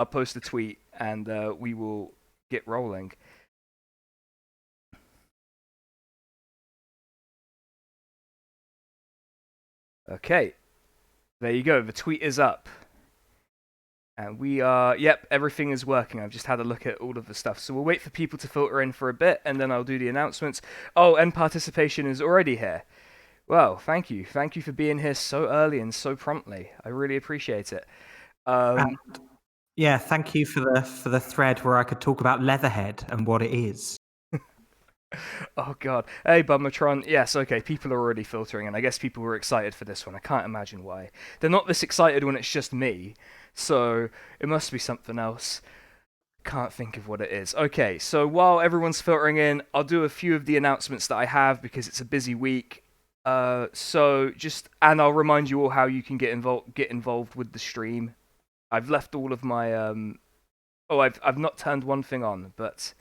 I'll post a tweet and we will get rolling. Okay, there you go. The tweet is up. And we are, yep, everything is working. I've just had a look at all of the stuff. So we'll wait for people to filter in for a bit, and then I'll do the announcements. Oh, and participation is already here. Well, thank you. Thank you for being here so early and so promptly. I really appreciate it. Yeah, thank you for the thread where I could talk about Leatherhead and what it is. Oh god. Hey Bummatron. Yes, okay, people are already filtering and I guess people were excited for this one. I can't imagine why. They're not this excited when it's just me. So it must be something else. Can't think of what it is. Okay, so while everyone's filtering in, I'll do a few of the announcements that I have because it's a busy week. And I'll remind you all how you can get involved with the stream. I've left all of my I've not turned one thing on, but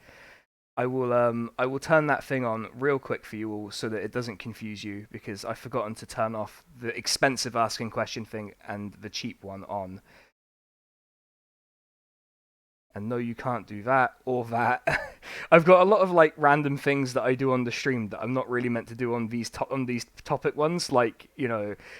I will turn that thing on real quick for you all so that it doesn't confuse you because I've forgotten to turn off the expensive asking question thing and the cheap one on. And no, you can't do that or that. I've got a lot of like random things that I do on the stream that I'm not really meant to do on these topic ones, like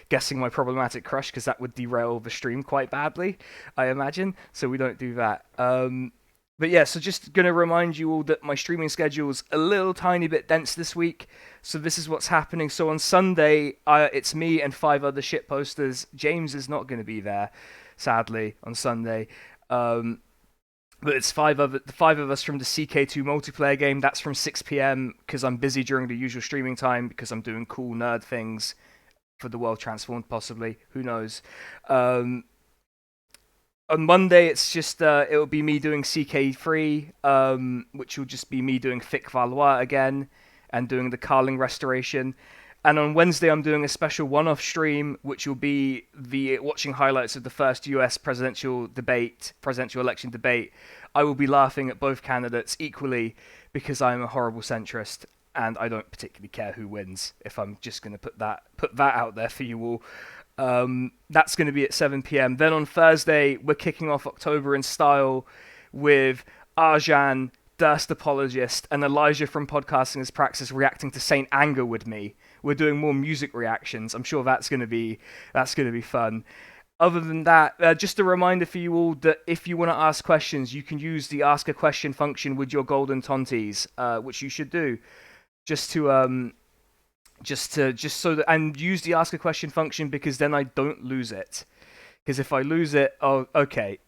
guessing my problematic crush because that would derail the stream quite badly, I imagine. So we don't do that. But yeah, so just gonna remind you all that my streaming schedule's a little tiny bit dense this week. So this is what's happening. So on Sunday, it's me and 5 other shit posters. James is not gonna be there, sadly, on Sunday. But it's the 5 of us from the CK2 multiplayer game. That's from 6 p.m. because I'm busy during the usual streaming time because I'm doing cool nerd things for the World Transformed, possibly. Who knows? On Monday, it's just it'll be me doing CK3, which will just be me doing Thick Valois again and doing the Carling restoration. And on Wednesday, I'm doing a special one-off stream, which will be watching highlights of the first US presidential election debate. I will be laughing at both candidates equally because I am a horrible centrist and I don't particularly care who wins. If I'm just going to put that out there for you all. That's going to be at 7 p.m. Then on Thursday, we're kicking off October in style with Arjan, Durst Apologist, and Elijah from Podcasting as Praxis reacting to Saint Anger with me. We're doing more music reactions. I'm sure that's going to be fun. Other than that, just a reminder for you all that if you want to ask questions, you can use the Ask a Question function with your golden tonties, which you should do, just so that, and use the Ask a Question function because then I don't lose it. Because if I lose it, oh, okay,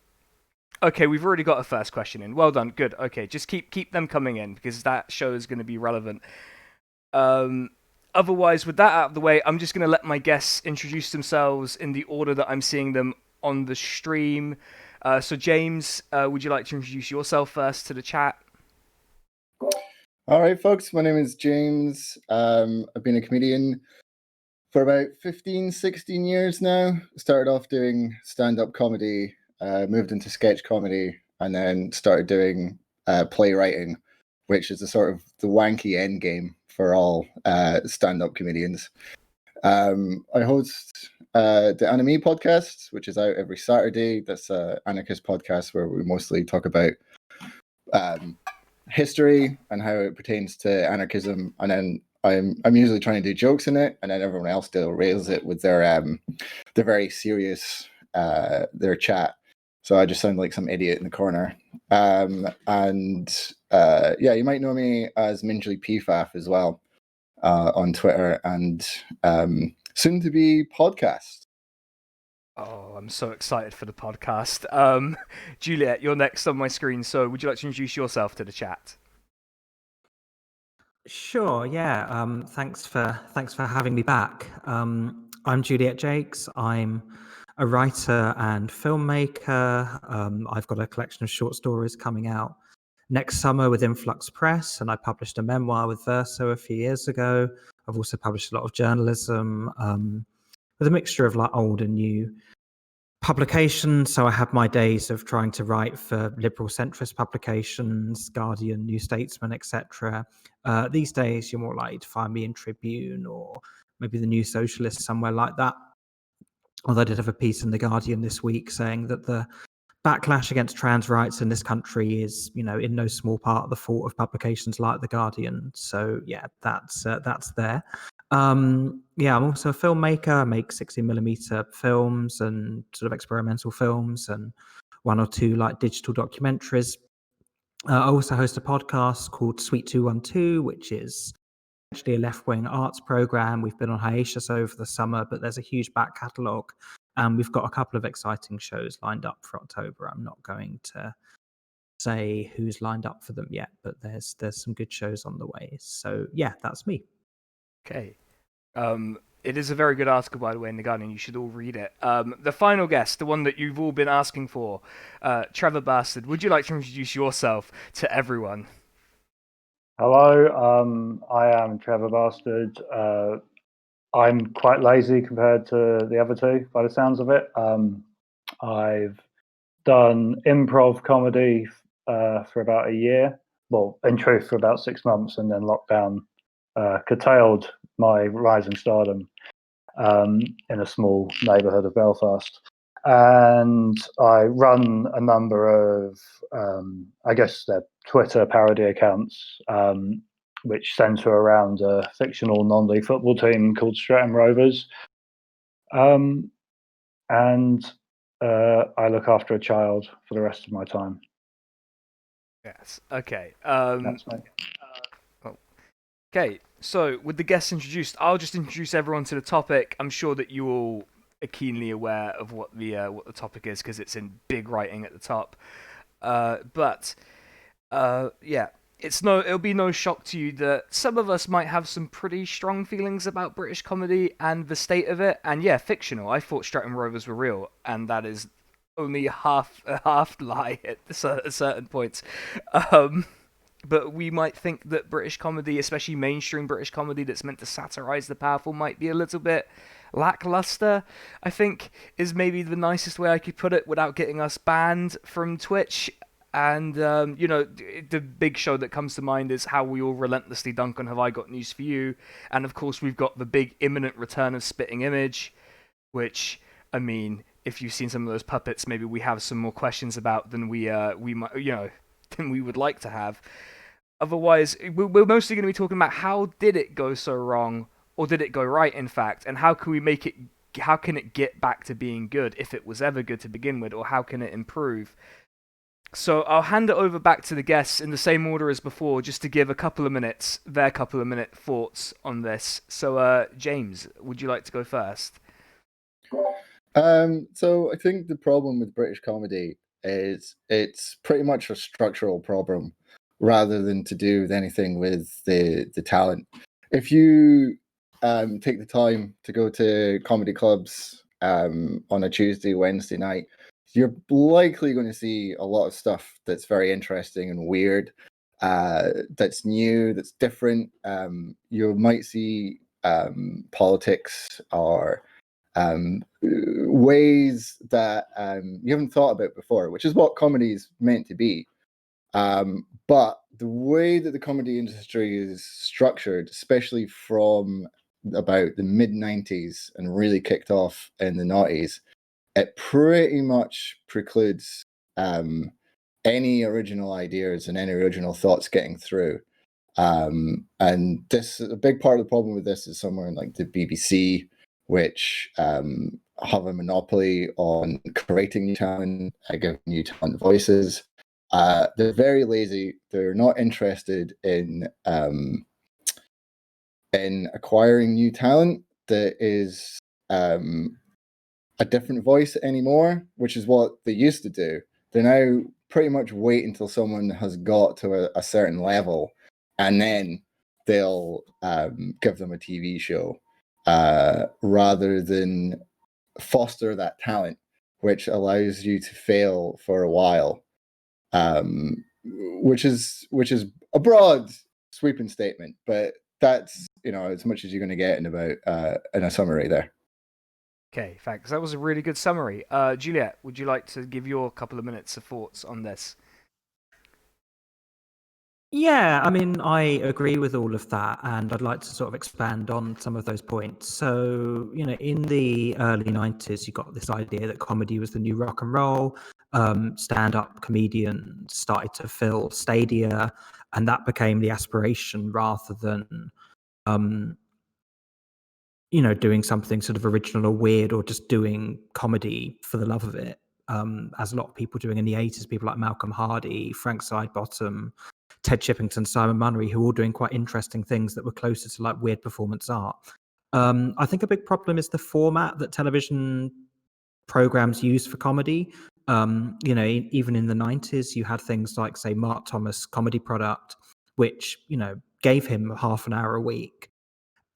we've already got a first question in. Well done, good. Okay, just keep them coming in because that show is going to be relevant. Otherwise, with that out of the way, I'm just going to let my guests introduce themselves in the order that I'm seeing them on the stream. So, James, would you like to introduce yourself first to the chat? All right, folks. My name is James. I've been a comedian for about 15, 16 years now. Started off doing stand-up comedy, moved into sketch comedy, and then started doing playwriting, which is the sort of the wanky end game for all stand-up comedians. I host the Anime podcast, which is out every Saturday. That's an anarchist podcast where we mostly talk about history and how it pertains to anarchism. And then I'm usually trying to do jokes in it, and then everyone else derails it with their very serious their chat. So I just sound like some idiot in the corner. Yeah, you might know me as Minjily PFAF as well on Twitter and soon to be podcast. Oh, I'm so excited for the podcast. Juliet, you're next on my screen. So would you like to introduce yourself to the chat? Sure, yeah. Thanks for having me back. I'm Juliet Jakes. I'm a writer and filmmaker. I've got a collection of short stories coming out next summer with Influx Press, and I published a memoir with Verso a few years ago. I've also published a lot of journalism with a mixture of like old and new publications. So I have my days of trying to write for liberal centrist publications, Guardian, New Statesman, etc. These days, you're more likely to find me in Tribune or maybe the New Socialist, somewhere like that. Although I did have a piece in the Guardian this week saying that the backlash against trans rights in this country is, in no small part the fault of publications like The Guardian. So yeah, that's there. Yeah, I'm also a filmmaker. I make 16mm films and sort of experimental films and one or two like digital documentaries. I also host a podcast called Sweet 212, which is actually a left-wing arts program. We've been on hiatus over the summer, but there's a huge back catalogue. And we've got a couple of exciting shows lined up for October. I'm not going to say who's lined up for them yet, but there's some good shows on the way. So yeah, that's me. Okay. It is a very good article, by the way, in The Guardian. You should all read it. The final guest, the one that you've all been asking for, Trevor Bastard. Would you like to introduce yourself to everyone? Hello, I am Trevor Bastard. I'm quite lazy compared to the other two, by the sounds of it. I've done improv comedy for about a year. Well, in truth, for about 6 months, and then lockdown curtailed my rising stardom in a small neighbourhood of Belfast. And I run a number of, I guess they're Twitter parody accounts, which centre around a fictional non-league football team called Streatham Rovers. And I look after a child for the rest of my time. Yes. Okay. That's me. Okay. So, with the guests introduced, I'll just introduce everyone to the topic. I'm sure that you all are keenly aware of what the topic is because it's in big writing at the top. But yeah, it'll be no shock to you that some of us might have some pretty strong feelings about British comedy and the state of it. And yeah, fictional. I thought Streatham Rovers were real, and that is only a half lie at certain points. But we might think that British comedy, especially mainstream British comedy that's meant to satirize the powerful, might be a little bit lackluster, I think is maybe the nicest way I could put it without getting us banned from Twitch. And, the big show that comes to mind is how we all relentlessly dunk on Have I Got News For You? And, of course, we've got the big imminent return of Spitting Image, which, I mean, if you've seen some of those puppets, maybe we have some more questions about than we might, than we would like to have. Otherwise, we're mostly going to be talking about how did it go so wrong, or did it go right, in fact, and how can we make it? How can it get back to being good if it was ever good to begin with, or how can it improve? So I'll hand it over back to the guests in the same order as before, just to give their couple of minute thoughts on this. So, James, would you like to go first? So I think the problem with British comedy is it's pretty much a structural problem rather than to do with anything with the talent. If you take the time to go to comedy clubs on a Tuesday, Wednesday night, you're likely going to see a lot of stuff that's very interesting and weird, that's new, that's different. You might see politics or ways that you haven't thought about before, which is what comedy is meant to be. But the way that the comedy industry is structured, especially from about the mid 90s and really kicked off in the 90s, it pretty much precludes any original ideas and any original thoughts getting through. And this, a big part of the problem with this is somewhere like the BBC, which have a monopoly on creating new talent, giving new talent voices. They're very lazy. They're not interested in acquiring new talent that is a different voice anymore, which is what they used to do. They now pretty much wait until someone has got to a certain level, and then they'll give them a TV show rather than foster that talent, which allows you to fail for a while. Which is a broad sweeping statement, but that's as much as you're going to get in a summary there. Okay, thanks. That was a really good summary. Juliet, would you like to give your couple of minutes of thoughts on this? Yeah, I mean, I agree with all of that, and I'd like to sort of expand on some of those points. So, in the early 90s, you got this idea that comedy was the new rock and roll. Stand-up comedians started to fill stadia, and that became the aspiration rather than, um, doing something sort of original or weird or just doing comedy for the love of it. As a lot of people doing in the 80s, people like Malcolm Hardy, Frank Sidebottom, Ted Chippington, Simon Munnery, who were all doing quite interesting things that were closer to like weird performance art. I think a big problem is the format that television programs use for comedy. Even in the 90s, you had things like, say, Mark Thomas Comedy Product, which, gave him half an hour a week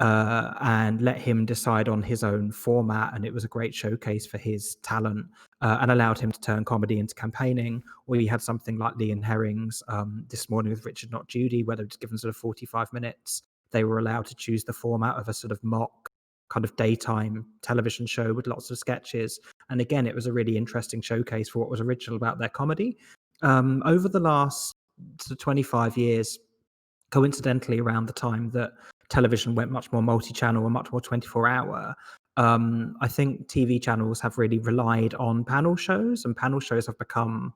and let him decide on his own format. And it was a great showcase for his talent and allowed him to turn comedy into campaigning. Or you had something like Lee and Herring's This Morning with Richard Not Judy, where they were given sort of 45 minutes. They were allowed to choose the format of a sort of mock kind of daytime television show with lots of sketches. And again, it was a really interesting showcase for what was original about their comedy. Over the last 25 years, coincidentally around the time that television went much more multi-channel and much more 24-hour, I think TV channels have really relied on panel shows, and panel shows have become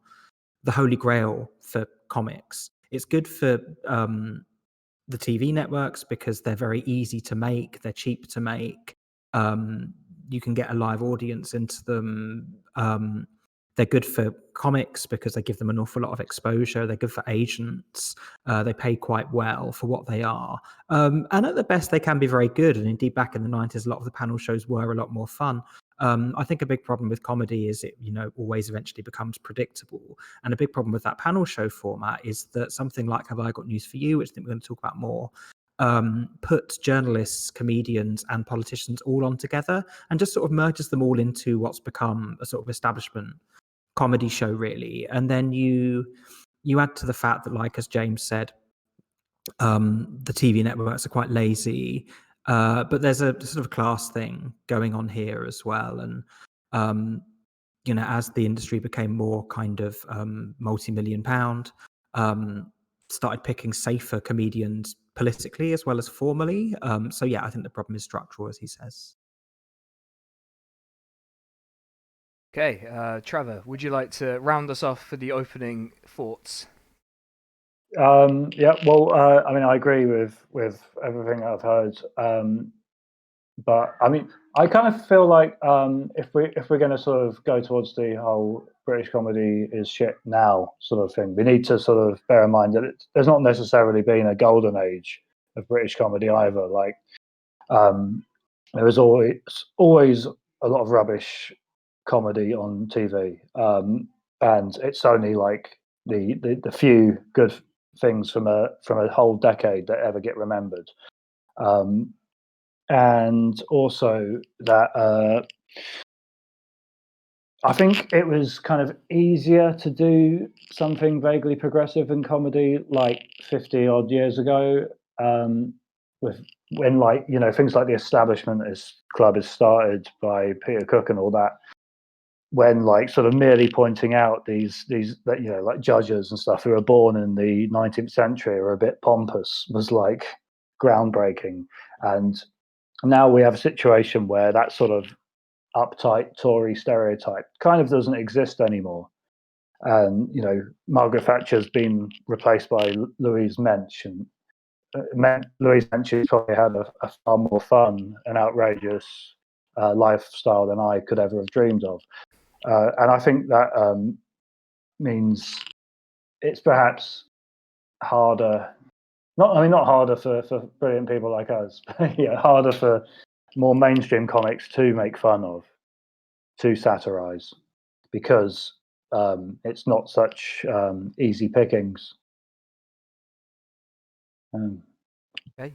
the holy grail for comics. It's good for the TV networks because they're very easy to make, they're cheap to make. You can get a live audience into them. They're good for comics because they give them an awful lot of exposure. They're good for agents. They pay quite well for what they are. And at the best, they can be very good. And indeed, back in the 90s, a lot of the panel shows were a lot more fun. I think a big problem with comedy is it, always eventually becomes predictable. And a big problem with that panel show format is that something like Have I Got News for You, which I think we're going to talk about more, puts journalists, comedians, and politicians all on together and just sort of merges them all into what's become a sort of establishment comedy show, really. And then you add to the fact that, like as James said, the TV networks are quite lazy, but there's a sort of class thing going on here as well. And as the industry became more kind of multi-million pound, started picking safer comedians politically as well as formally. So yeah, I think the problem is structural, as he says. Okay, Trevor, would you like to round us off for the opening thoughts? Yeah, well, I mean, I agree with everything I've heard, but I mean, I kind of feel like if we're going to sort of go towards the whole British comedy is shit now sort of thing, we need to sort of bear in mind that there's not necessarily been a golden age of British comedy either. Like, there was always a lot of rubbish comedy on TV, and it's only like the few good things from a whole decade that ever get remembered. And also that I think it was kind of easier to do something vaguely progressive in comedy like 50 odd years ago, with when like things like The Establishment Club is started by Peter Cook and all that, when like sort of merely pointing out these that like judges and stuff who were born in the 19th century are a bit pompous was like groundbreaking. And now we have a situation where that sort of uptight Tory stereotype kind of doesn't exist anymore. And Margaret Thatcher's been replaced by Louise Mensch, and Louise Mensch has probably had a far more fun and outrageous lifestyle than I could ever have dreamed of. And I think that means it's perhaps harder. Not harder for brilliant people like us, but yeah, harder for more mainstream comics to make fun of, to satirize, because it's not such easy pickings. Okay.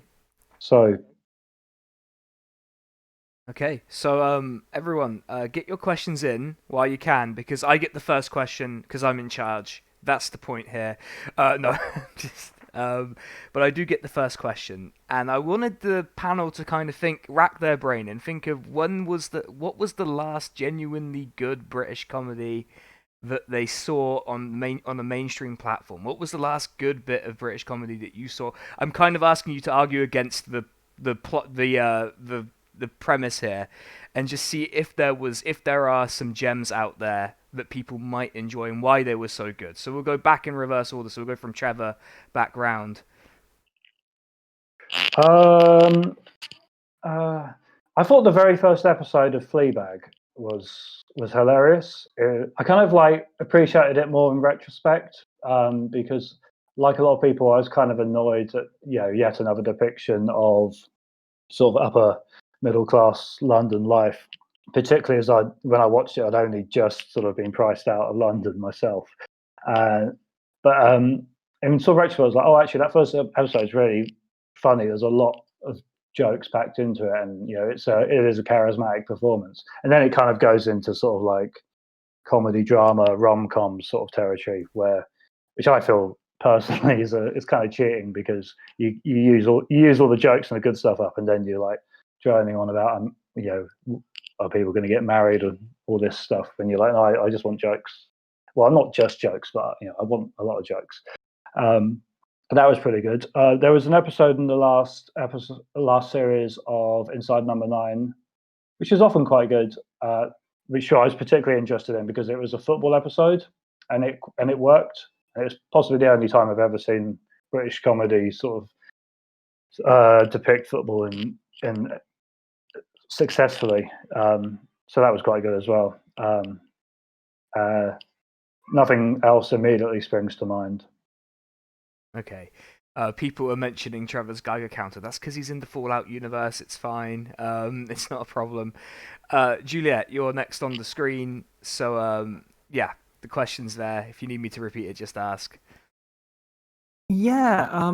Okay, so everyone, get your questions in while you can, because I get the first question because I'm in charge. That's the point here. No, just, but I do get the first question, and I wanted the panel to kind of rack their brain and think of what was the last genuinely good British comedy that they saw on a mainstream platform? What was the last good bit of British comedy that you saw? I'm kind of asking you to argue against the plot, the premise here, and just see if there are some gems out there that people might enjoy and why they were so good. So we'll go back in reverse order. So we'll go from Trevor back round. I thought the very first episode of Fleabag was hilarious. I kind of like appreciated it more in retrospect, because, like a lot of people, I was kind of annoyed at yet another depiction of sort of upper middle class London life. Particularly as when I watched it, I'd only just sort of been priced out of London myself. But in sort of retrospect, I was like, oh, actually, that first episode is really funny. There's a lot of jokes packed into it, and it is a charismatic performance. And then it kind of goes into sort of like comedy drama rom-com sort of territory, which I feel personally is kind of cheating, because you use all the jokes and the good stuff up, and then you're like droning on about are people going to get married and all this stuff, and you're like, no, I just want jokes. Well, not just jokes, but I want a lot of jokes. That was pretty good. There was an episode in the last series of Inside Number 9, which is often quite good, which I was particularly interested in because it was a football episode, and it worked. And it's possibly the only time I've ever seen British comedy sort of depict football in successfully. So that was quite good as well. Nothing else immediately springs to mind. Okay. People are mentioning Trevor's Geiger counter. That's because he's in the Fallout universe. It's fine. It's not a problem. Juliet, you're next on the screen. So, yeah, the question's there. If you need me to repeat it, just ask. Yeah,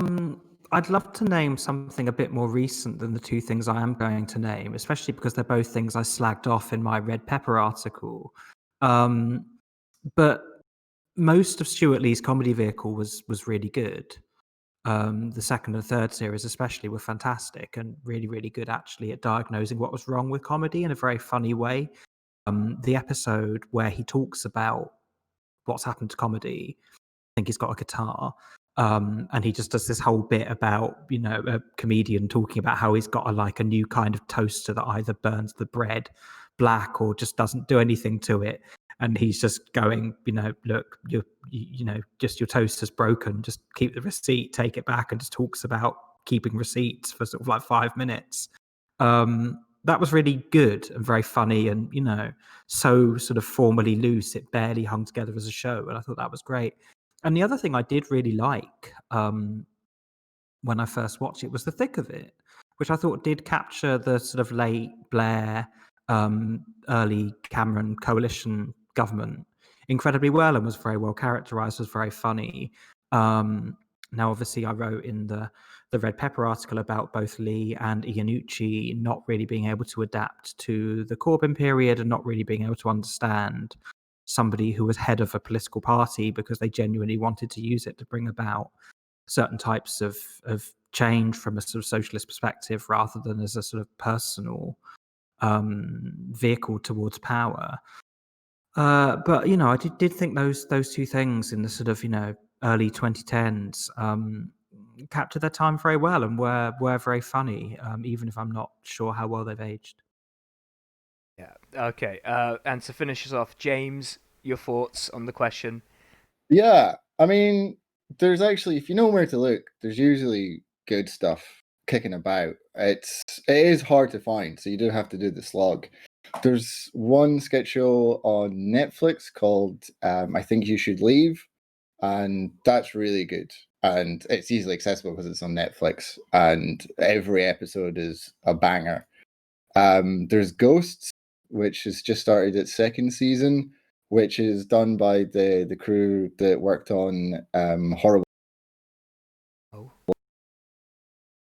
I'd love to name something a bit more recent than the two things I am going to name, especially because they're both things I slagged off in my Red Pepper article. But most of Stuart Lee's comedy vehicle was really good. The second and third series especially were fantastic and really, really good actually at diagnosing what was wrong with comedy in a very funny way. The episode where he talks about what's happened to comedy, I think he's got a guitar, and he just does this whole bit about a comedian talking about how he's got a new kind of toaster that either burns the bread black or just doesn't do anything to it. And he's just going, look, just your toaster's broken. Just keep the receipt, take it back, and just talks about keeping receipts for sort of like 5 minutes. That was really good and very funny, and so sort of formally loose. It barely hung together as a show, and I thought that was great. And the other thing I did really like when I first watched it was the thick of it, which I thought did capture the sort of late Blair, early Cameron coalition government incredibly well, and was very well characterized, was very funny. Now, obviously, I wrote in the Red Pepper article about both Lee and Iannucci not really being able to adapt to the Corbyn period and not really being able to understand somebody who was head of a political party, because they genuinely wanted to use it to bring about certain types of change from a sort of socialist perspective rather than as a sort of personal vehicle towards power. But I did think those two things in the sort of early 2010s captured their time very well and were very funny, even if I'm not sure how well they've aged. Yeah. Okay. And to finish us off, James, your thoughts on the question? Yeah, I mean, there's actually, if you know where to look, there's usually good stuff kicking about. It is hard to find, so you do have to do the slog. There's one sketch show on Netflix called I Think You Should Leave, and that's really good. And it's easily accessible because it's on Netflix, and every episode is a banger. There's Ghosts, which has just started its second season, which is done by the crew that worked on Horrible.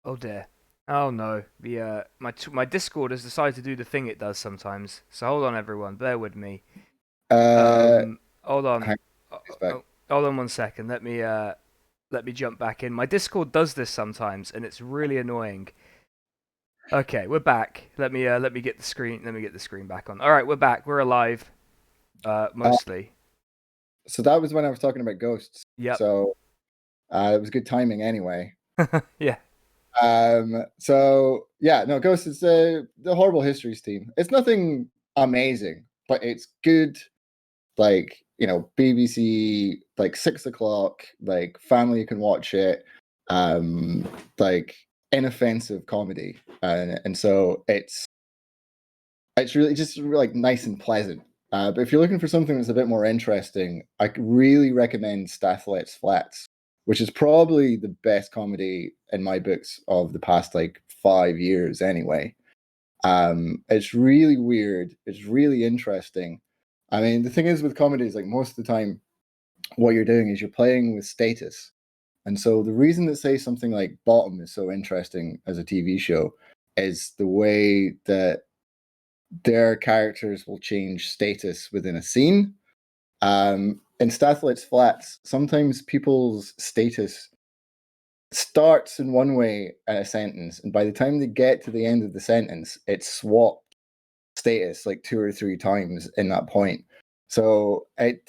Oh dear. Oh no. The my Discord has decided to do the thing it does sometimes. So hold on, everyone. Bear with me. Hold on. Hold on 1 second. Let me jump back in. My Discord does this sometimes, and it's really annoying. Okay, we're back. Let me get the screen. Let me get the screen back on. All right, we're back. We're alive. Mostly. So that was when I was talking about ghosts. Yep. So it was good timing anyway. Yeah. So yeah, no, Ghosts is the Horrible Histories team. It's nothing amazing, but it's good. Like, you know, BBC, like 6 o'clock, like family can watch it. Like inoffensive comedy, and so it's really just like nice and pleasant. But if you're looking for something that's a bit more interesting, I really recommend Stathlet's Flats, which is probably the best comedy in my books of the past like 5 years anyway. It's really weird. It's really interesting. I mean, the thing is with comedies, like most of the time, what you're doing is you're playing with status. And so the reason that say something like Bottom is so interesting as a TV show is the way that their characters will change status within a scene. In Stathlet's Flats, sometimes people's status starts in one way in a sentence, and by the time they get to the end of the sentence, it's swapped status like 2 or 3 times in that point. So it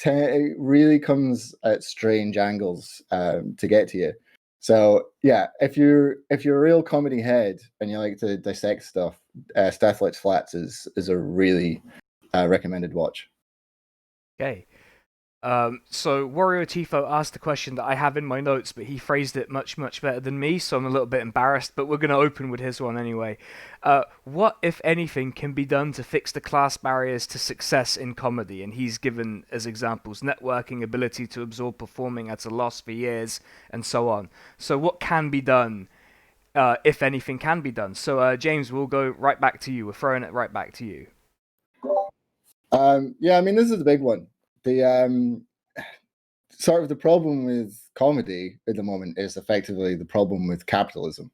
really comes at strange angles to get to you. So yeah, if you're a real comedy head and you like to dissect stuff, Stathlet's Flats is a really recommended watch. Okay. So Wario Tifo asked a question that I have in my notes, but he phrased it much, much better than me, so I'm a little bit embarrassed, but we're going to open with his one anyway. What, if anything, can be done to fix the class barriers to success in comedy? And he's given as examples networking, ability to absorb performing at a loss for years, and so on. So what can be done, if anything can be done? So James, we'll go right back to you. We're throwing it right back to you. Yeah, I mean, this is the big one. The sort of the problem with comedy at the moment is effectively the problem with capitalism,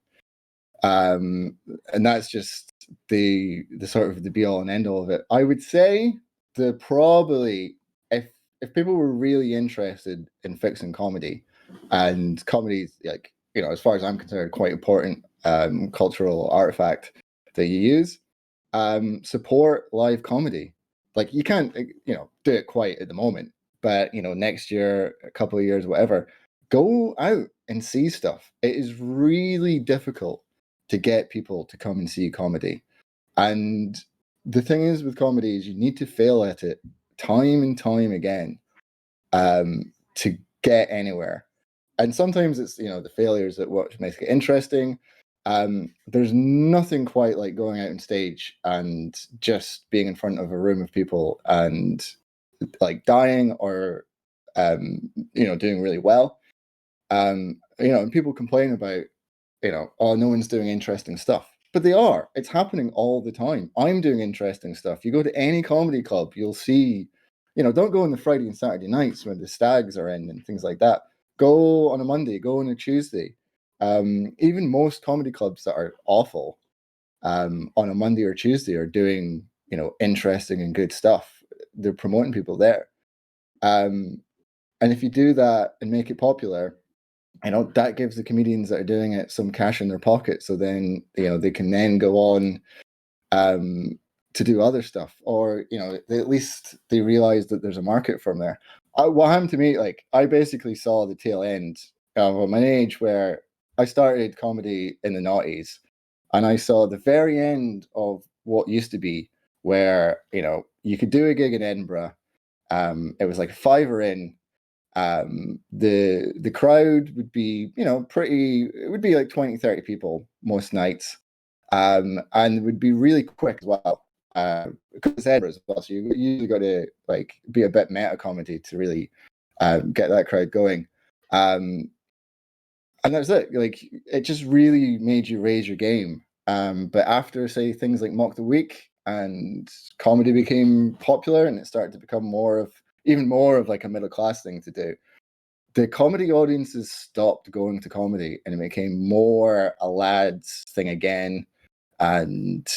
and that's just the sort of the be all and end all of it. I would say that probably if people were really interested in fixing comedy, and comedy, like, you know, as far as I'm concerned, quite important cultural artifact that you use, support live comedy. Like, you can't, you know, do it quite at the moment, but, you know, next year, a couple of years, whatever, go out and see stuff. It is really difficult to get people to come and see comedy. And the thing is with comedy is you need to fail at it time and time again to get anywhere. And sometimes it's, you know, the failures that what makes it interesting. There's nothing quite like going out on stage and just being in front of a room of people and like dying or you know, doing really well. You know, and people complain about, you know, oh, no one's doing interesting stuff, but they are. It's happening all the time. I'm doing interesting stuff. You go to any comedy club, you'll see, you know, don't go on the Friday and Saturday nights when the stags are in and things like that. Go on a Monday, go on a Tuesday. Even most comedy clubs that are awful on a Monday or Tuesday are doing, you know, interesting and good stuff. They're promoting people there. And if you do that and make it popular, you know, that gives the comedians that are doing it some cash in their pocket. So then, you know, they can then go on to do other stuff, or, you know, at least they realize that there's a market from there. What happened to me, like, I basically saw the tail end of my age where I started comedy in the noughties, and I saw the very end of what used to be where, you know, you could do a gig in Edinburgh. It was like a fiver in. The crowd would be, you know, it would be like 20-30 people most nights, and it would be really quick as well, because it's Edinburgh as well, so you usually got to like be a bit meta comedy to really get that crowd going, and that's it. Like, it just really made you raise your game. But after, say, things like Mock the Week and comedy became popular and it started to become even more of like a middle class thing to do, the comedy audiences stopped going to comedy and it became more a lads thing again, and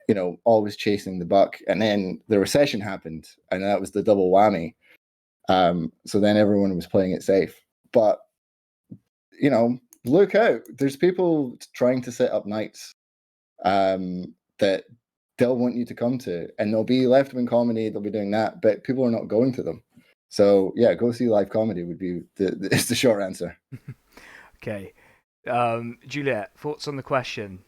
you know, always chasing the buck. And then the recession happened, and that was the double whammy. So then everyone was playing it safe. But, you know, look out. There's people trying to set up nights that they'll want you to come to, and there'll be left-wing comedy, they'll be doing that, but people are not going to them. So yeah, go see live comedy would be is the short answer. Okay. Juliet, thoughts on the question?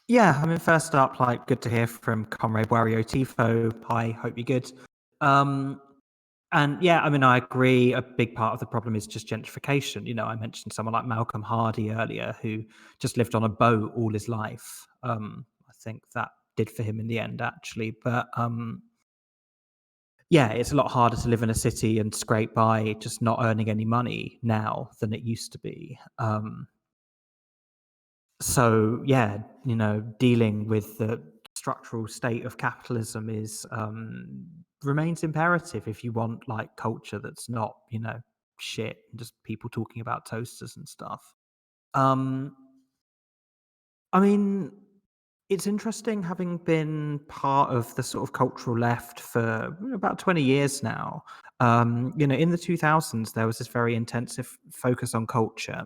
Yeah, I mean, first up, like, good to hear from Comrade Wario Tifo. Hi, hope you're good. And yeah, I mean, I agree. A big part of the problem is just gentrification. You know, I mentioned someone like Malcolm Hardy earlier, who just lived on a boat all his life. I think that did for him in the end, actually. But yeah, it's a lot harder to live in a city and scrape by just not earning any money now than it used to be. So yeah, you know, dealing with the structural state of capitalism is remains imperative if you want like culture that's not, you know, shit and just people talking about toasters and stuff. I mean, it's interesting having been part of the sort of cultural left for about 20 years now. You know, in the 2000s, there was this very intensive focus on culture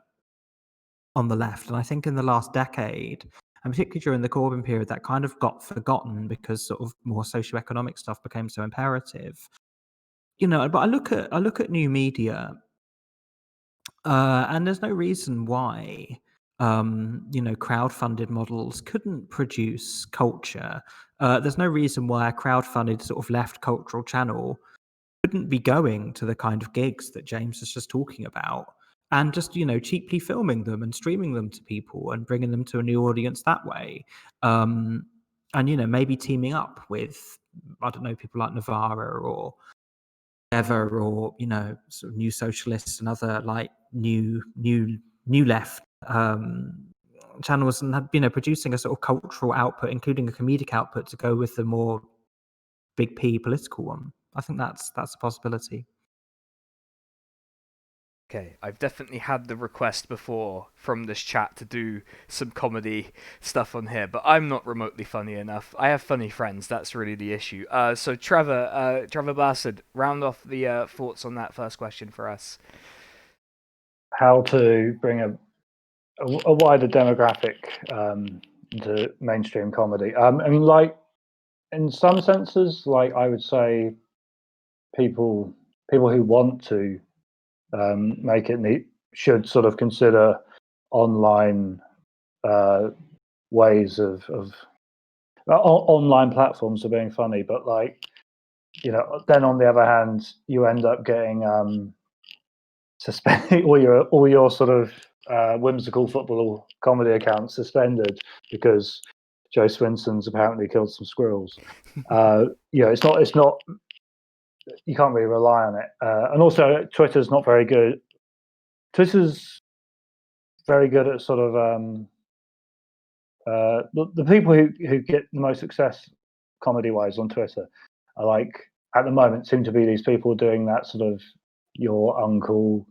on the left. And I think in the last decade, and particularly during the Corbyn period, that kind of got forgotten because sort of more socioeconomic stuff became so imperative. You know, but I look at new media, and there's no reason why you know, crowd-funded models couldn't produce culture. There's no reason why a crowd-funded sort of left cultural channel couldn't be going to the kind of gigs that James was just talking about and just, you know, cheaply filming them and streaming them to people and bringing them to a new audience that way. And, you know, maybe teaming up with, I don't know, people like Navarra or Ever or, you know, sort of New Socialists and other like new left channels and had, you know, producing a sort of cultural output, including a comedic output to go with the more big P political one. I think that's a possibility. Okay, I've definitely had the request before from this chat to do some comedy stuff on here, but I'm not remotely funny enough. I have funny friends, that's really the issue. So Trevor Bassett, round off the thoughts on that first question for us. How to bring a wider demographic into mainstream comedy. I mean, like, in some senses, like, I would say people who want to make it neat should sort of consider online ways of online platforms of being funny. But, like, you know, then on the other hand, you end up getting suspended all your sort of whimsical football comedy accounts suspended because Joe Swinson's apparently killed some squirrels. You know, it's not. You can't really rely on it. And also, Twitter's not very good. Twitter's very good at sort of the people who get the most success comedy-wise on Twitter are, like, at the moment seem to be these people doing that sort of your uncle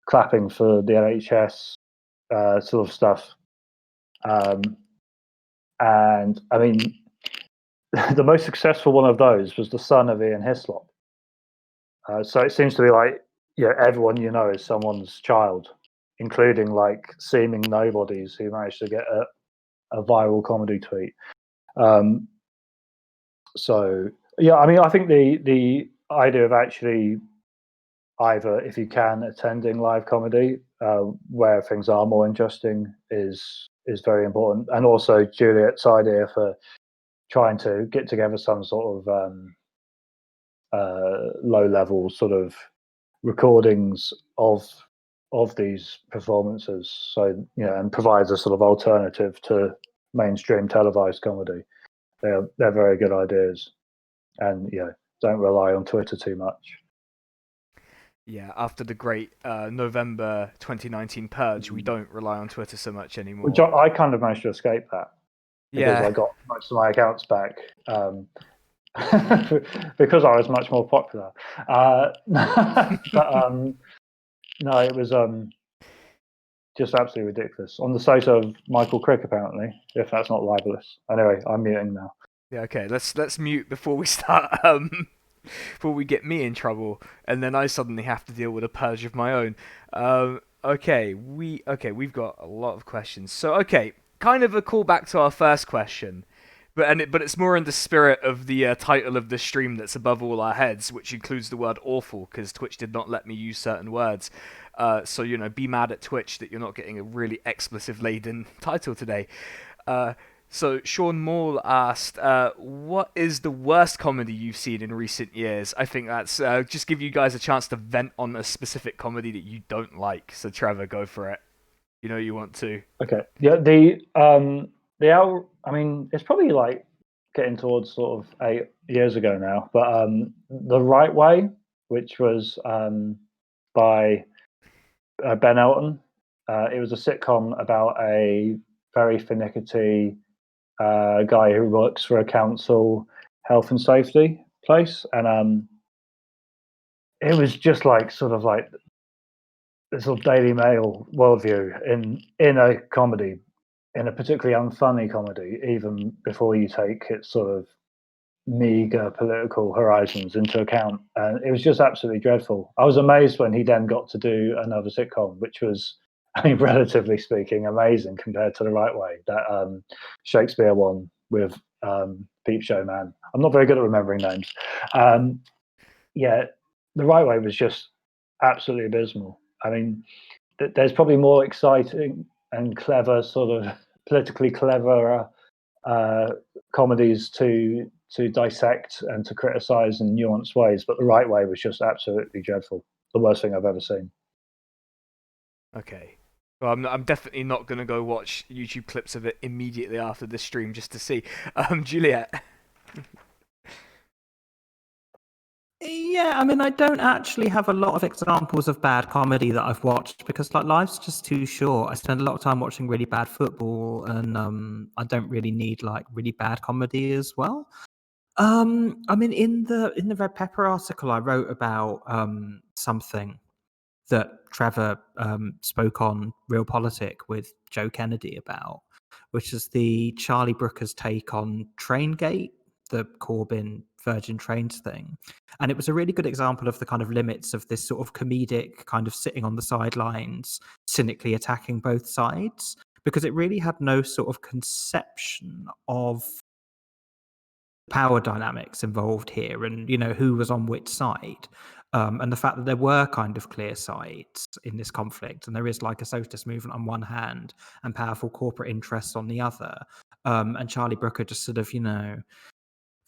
clapping for the NHS sort of stuff. And I mean, the most successful one of those was the son of Ian Hislop. So it seems to be like, you know, everyone you know is someone's child, including like seeming nobodies who managed to get a viral comedy tweet. So yeah, I mean, I think the idea of actually either, if you can, attending live comedy where things are more interesting is very important, and also Juliet's idea for trying to get together some sort of low level sort of recordings of these performances, so, you know, and provides a sort of alternative to mainstream televised comedy. They're very good ideas, and, you know, don't rely on Twitter too much. Yeah, after the great November 2019 purge, we don't rely on Twitter so much anymore. Which I kind of managed to escape that because I got most of my accounts back because I was much more popular. But no, it was just absolutely ridiculous. On the site of Michael Crick, apparently, if that's not libelous. Anyway, I'm muting now. Yeah, okay. Let's mute before we start. Before we get me in trouble, and then I suddenly have to deal with a purge of my own. Okay, we've got a lot of questions. So, okay, kind of a callback to our first question, but it's more in the spirit of the title of the stream that's above all our heads, which includes the word awful, because Twitch did not let me use certain words. So, be mad at Twitch that you're not getting a really expletive-laden title today. So Sean Moore asked, what is the worst comedy you've seen in recent years? I think that's just give you guys a chance to vent on a specific comedy that you don't like. So Trevor, go for it. You know you want to. Okay. Yeah. I mean, it's probably like getting towards sort of 8 years ago now, but The Right Way, which was by Ben Elton. It was a sitcom about a very finicky guy who works for a council health and safety place, and it was just like sort of like this sort of Daily Mail worldview in a comedy, in a particularly unfunny comedy, even before you take its sort of meager political horizons into account. And it was just absolutely dreadful. I was amazed when he then got to do another sitcom, which was, I mean, relatively speaking, amazing compared to The Right Way, that Shakespeare one with Peep Show Man. I'm not very good at remembering names. Yeah, The Right Way was just absolutely abysmal. I mean, there's probably more exciting and clever, sort of politically clever comedies to dissect and to criticize in nuanced ways, but The Right Way was just absolutely dreadful. The worst thing I've ever seen. Okay. Well, I'm definitely not going to go watch YouTube clips of it immediately after this stream just to see. Juliet. Yeah, I mean, I don't actually have a lot of examples of bad comedy that I've watched because like life's just too short. I spend a lot of time watching really bad football, and I don't really need like really bad comedy as well. I mean, in the Red Pepper article, I wrote about something that Trevor spoke on Real Politic with Joe Kennedy about, which is the Charlie Brooker's take on Traingate, the Corbyn Virgin Trains thing. And it was a really good example of the kind of limits of this sort of comedic kind of sitting on the sidelines, cynically attacking both sides, because it really had no sort of conception of power dynamics involved here and, who was on which side. And the fact that there were kind of clear sides in this conflict, and there is like a socialist movement on one hand and powerful corporate interests on the other. And Charlie Brooker just sort of,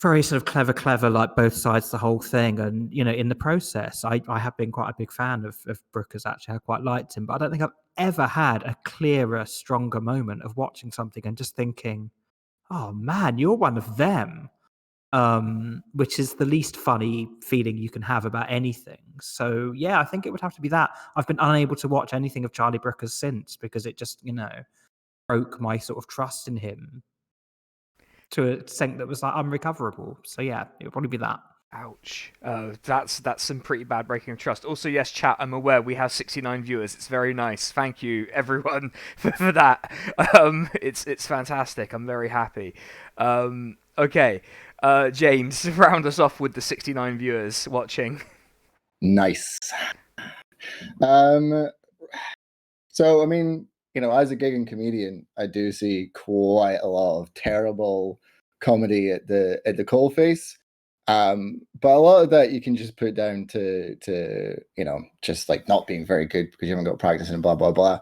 very sort of clever, like both sides, the whole thing. And, in the process, I have been quite a big fan of Brooker's, actually. I quite liked him, but I don't think I've ever had a clearer, stronger moment of watching something and just thinking, oh man, you're one of them. Which is the least funny feeling you can have about anything. So yeah, I think it would have to be that. I've been unable to watch anything of Charlie Brooker's since because it just, broke my sort of trust in him to a extent that was like unrecoverable. So yeah, it would probably be that. Ouch. That's some pretty bad breaking of trust. Also, yes, chat, I'm aware we have 69 viewers. It's very nice. Thank you, everyone, for that. It's fantastic. I'm very happy. Okay. James, round us off with the 69 viewers watching. Nice. So, I mean, as a gigging comedian, I do see quite a lot of terrible comedy at the coalface. But a lot of that you can just put down to just like not being very good because you haven't got practice and blah blah blah.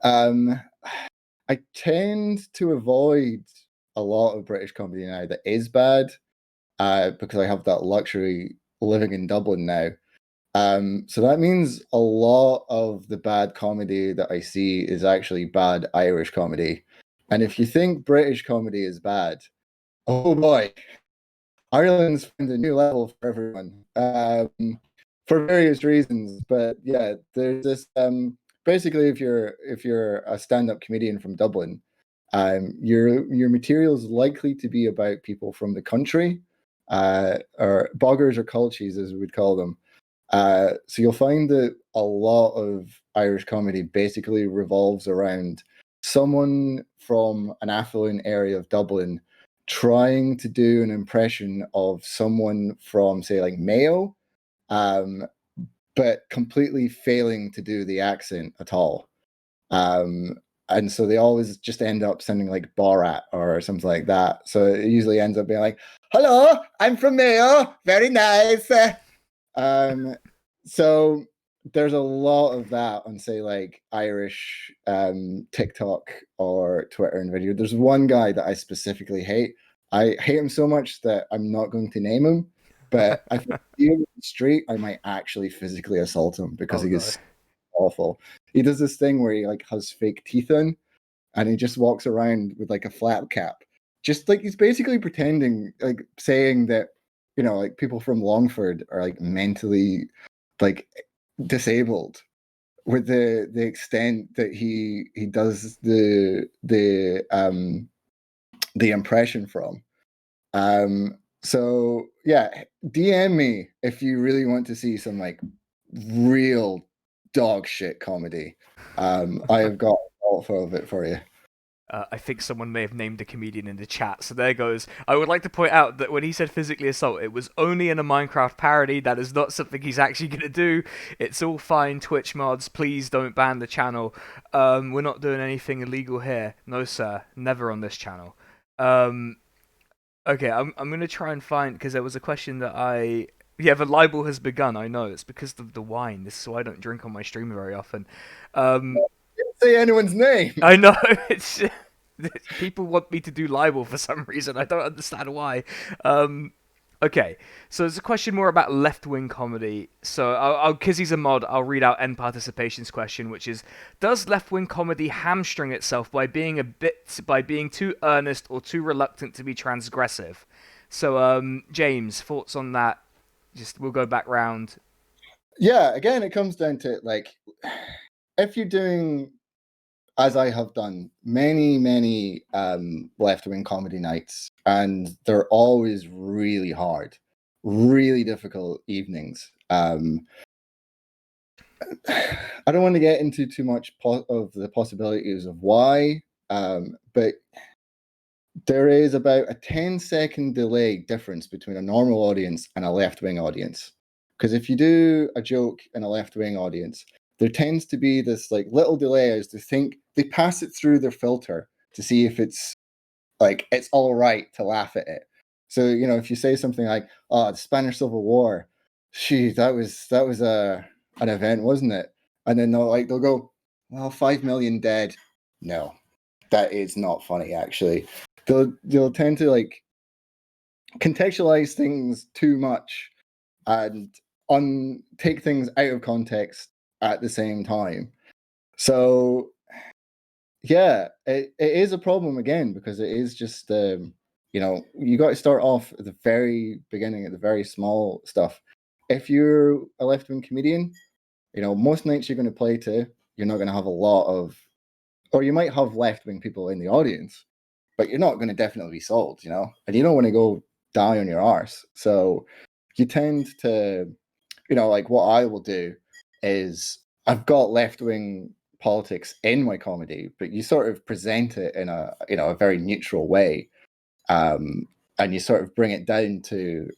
I tend to avoid a lot of British comedy now that is bad, because I have that luxury living in Dublin now. So that means a lot of the bad comedy that I see is actually bad Irish comedy. And if you think British comedy is bad, oh boy, Ireland's found a new level for everyone, for various reasons. But yeah, there's this. Basically, if you're a stand-up comedian from Dublin, your material is likely to be about people from the country, or boggers or culchies, as we would call them. So you'll find that a lot of Irish comedy basically revolves around someone from an affluent area of Dublin trying to do an impression of someone from, say, like Mayo, but completely failing to do the accent at all. and so they always just end up sounding like Borat or something like that. So it usually ends up being like, "Hello, I'm from Mayo. Very nice." So there's a lot of that on, say, like Irish TikTok or Twitter and video. There's one guy that I specifically hate. I hate him so much that I'm not going to name him, but if I see him in the street, I might actually physically assault him because he is awful. He does this thing where he like has fake teeth in, and he just walks around with like a flat cap, just like he's basically pretending, like saying that, you know, like people from Longford are like mentally like disabled, with the extent that he does the impression from. So yeah, DM me if you really want to see some like real dog shit comedy. I have got a lot of it for you. I think someone may have named a comedian in the chat, so there goes. I would like to point out that when he said physically assault, it was only in a Minecraft parody. That is not something he's actually going to do. It's all fine, Twitch mods. Please don't ban the channel. We're not doing anything illegal here. No, sir. Never on this channel. Okay, I'm going to try and find, because there was a question that Yeah, the libel has begun, I know. It's because of the wine. This is why I don't drink on my stream very often. Didn't say anyone's name. I know, it's people want me to do libel for some reason. I don't understand why. Okay, so there's a question more about left-wing comedy. So, because he's a mod, I'll read out End Participation's question, which is: does left-wing comedy hamstring itself by being too earnest or too reluctant to be transgressive? So, James, thoughts on that? We'll go back round. Yeah, again, it comes down to like, if you're doing, as I have done, many left-wing comedy nights, and they're always really hard, really difficult evenings. I don't want to get into too much of the possibilities of why, but there is about a 10-second delay difference between a normal audience and a left-wing audience. Because if you do a joke in a left-wing audience, there tends to be this like little delay as they pass it through their filter to see if it's like it's all right to laugh at it. So, you know, if you say something like, "Oh, the Spanish Civil War, gee, that was an event, wasn't it?" And then they'll go, "Well, 5 million dead." No, that is not funny. Actually, they'll tend to like contextualize things too much and take things out of context at the same time. So yeah, it is a problem again, because it is just you know, you got to start off at the very beginning, at the very small stuff. If you're a left-wing comedian, you know, most nights you're going to play to, you're not going to have a lot of, or you might have left-wing people in the audience, but you're not going to definitely be sold, you know, and you don't want to go die on your arse. So you tend to, you know, like what I will do is I've got left-wing politics in my comedy, but you sort of present it in a, you know, a very neutral way, and you sort of bring it down to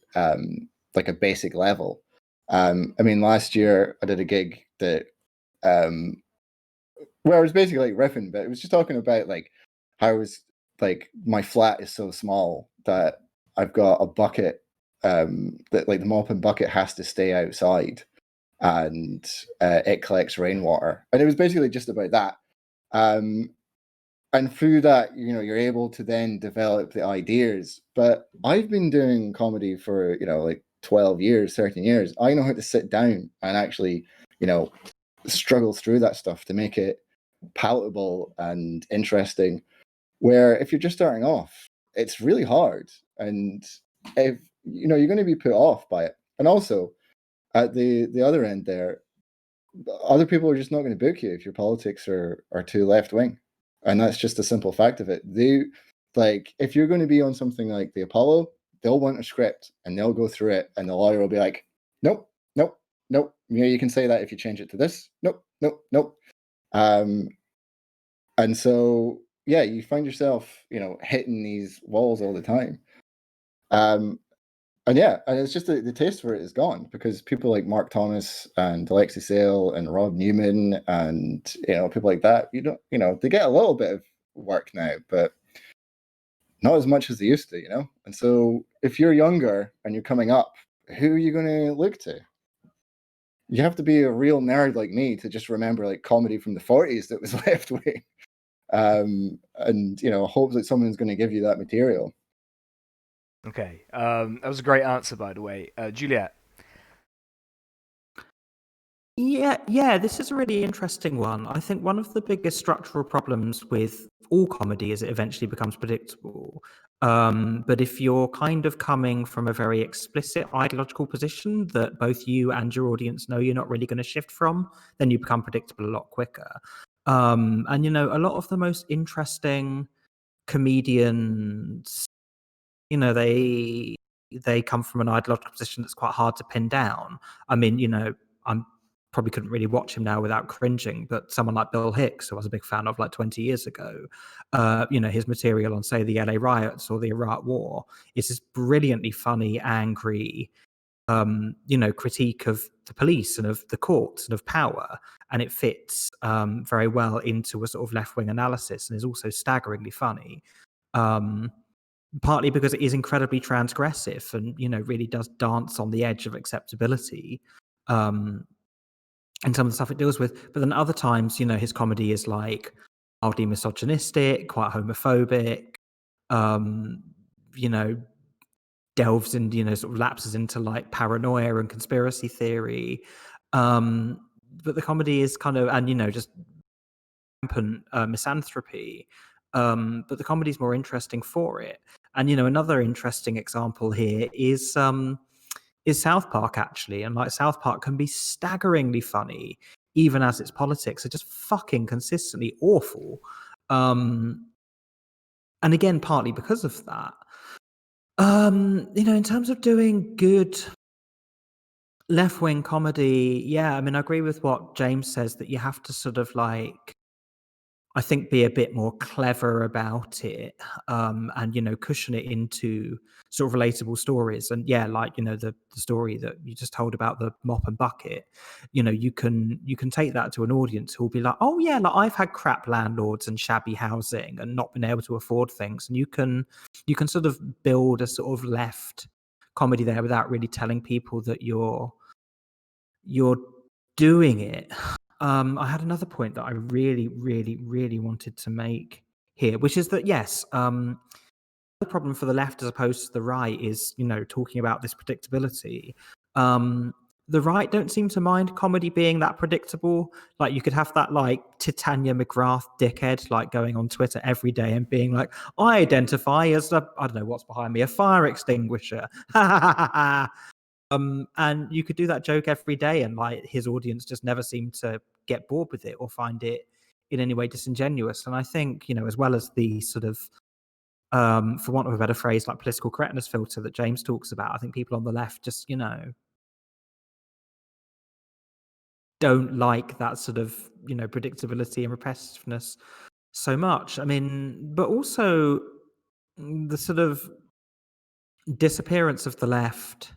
like a basic level. I mean, last year I did a gig that where I was basically like riffing, but it was just talking about like how I was like, my flat is so small that I've got a bucket that like the mop and bucket has to stay outside, and it collects rainwater, and it was basically just about that. And through that, you know, you're able to then develop the ideas. But I've been doing comedy for, you know, like 12 years, 13 years. I know how to sit down and actually, you know, struggle through that stuff to make it palatable and interesting. Where if you're just starting off, it's really hard, and if you know, you're going to be put off by it. And also at the other end there, other people are just not going to book you if your politics are too left wing, and that's just a simple fact of it. They like, if you're going to be on something like the Apollo, they'll want a script and they'll go through it, and the lawyer will be like, "Nope, nope, nope. You know, you can say that if you change it to this. Nope, nope, nope." And so yeah, you find yourself, you know, hitting these walls all the time. and it's just the taste for it is gone because people like Mark Thomas and Alexei Sayle and Rob Newman and people like that, they get a little bit of work now, but not as much as they used to, And so if you're younger and you're coming up, who are you going to look to? You have to be a real nerd like me to just remember like comedy from the 40s that was left wing, and hope that someone's going to give you that material. Okay, that was a great answer, by the way, Juliet. Yeah, this is a really interesting one. I think one of the biggest structural problems with all comedy is it eventually becomes predictable. But if you're kind of coming from a very explicit ideological position that both you and your audience know you're not really going to shift from, then you become predictable a lot quicker. And a lot of the most interesting comedians, they come from an ideological position that's quite hard to pin down. I mean, I'm probably couldn't really watch him now without cringing, but someone like Bill Hicks, who I was a big fan of like 20 years ago, his material on, say, the LA riots or the Iraq War is this brilliantly funny, angry, critique of the police and of the courts and of power. And it fits very well into a sort of left-wing analysis and is also staggeringly funny. Partly because it is incredibly transgressive and, really does dance on the edge of acceptability. And some of the stuff it deals with, but then other times, his comedy is like mildly misogynistic, quite homophobic, delves and sort of lapses into like paranoia and conspiracy theory. But the comedy is kind of, and just rampant misanthropy. But the comedy is more interesting for it. And another interesting example here is South Park, actually. And like South Park can be staggeringly funny, even as its politics are just fucking consistently awful. And again, partly because of that. In terms of doing good left-wing comedy, yeah, I mean, I agree with what James says, that you have to sort of like, I think, be a bit more clever about it, and cushion it into sort of relatable stories. And yeah, like the story that you just told about the mop and bucket, you can take that to an audience who will be like, oh yeah, like I've had crap landlords and shabby housing and not been able to afford things, and you can sort of build a sort of left comedy there without really telling people that you're doing it. I had another point that I really, really, really wanted to make here, which is that, yes, the problem for the left as opposed to the right is, talking about this predictability. The right don't seem to mind comedy being that predictable. Like you could have that like Titania McGrath dickhead like going on Twitter every day and being like, I identify as I don't know what's behind me, a fire extinguisher. And you could do that joke every day and like his audience just never seem to get bored with it or find it in any way disingenuous. And I think, as well as the sort of, for want of a better phrase, like political correctness filter that James talks about, I think people on the left just, don't like that sort of, predictability and repetitiveness so much. I mean, but also the sort of disappearance of the left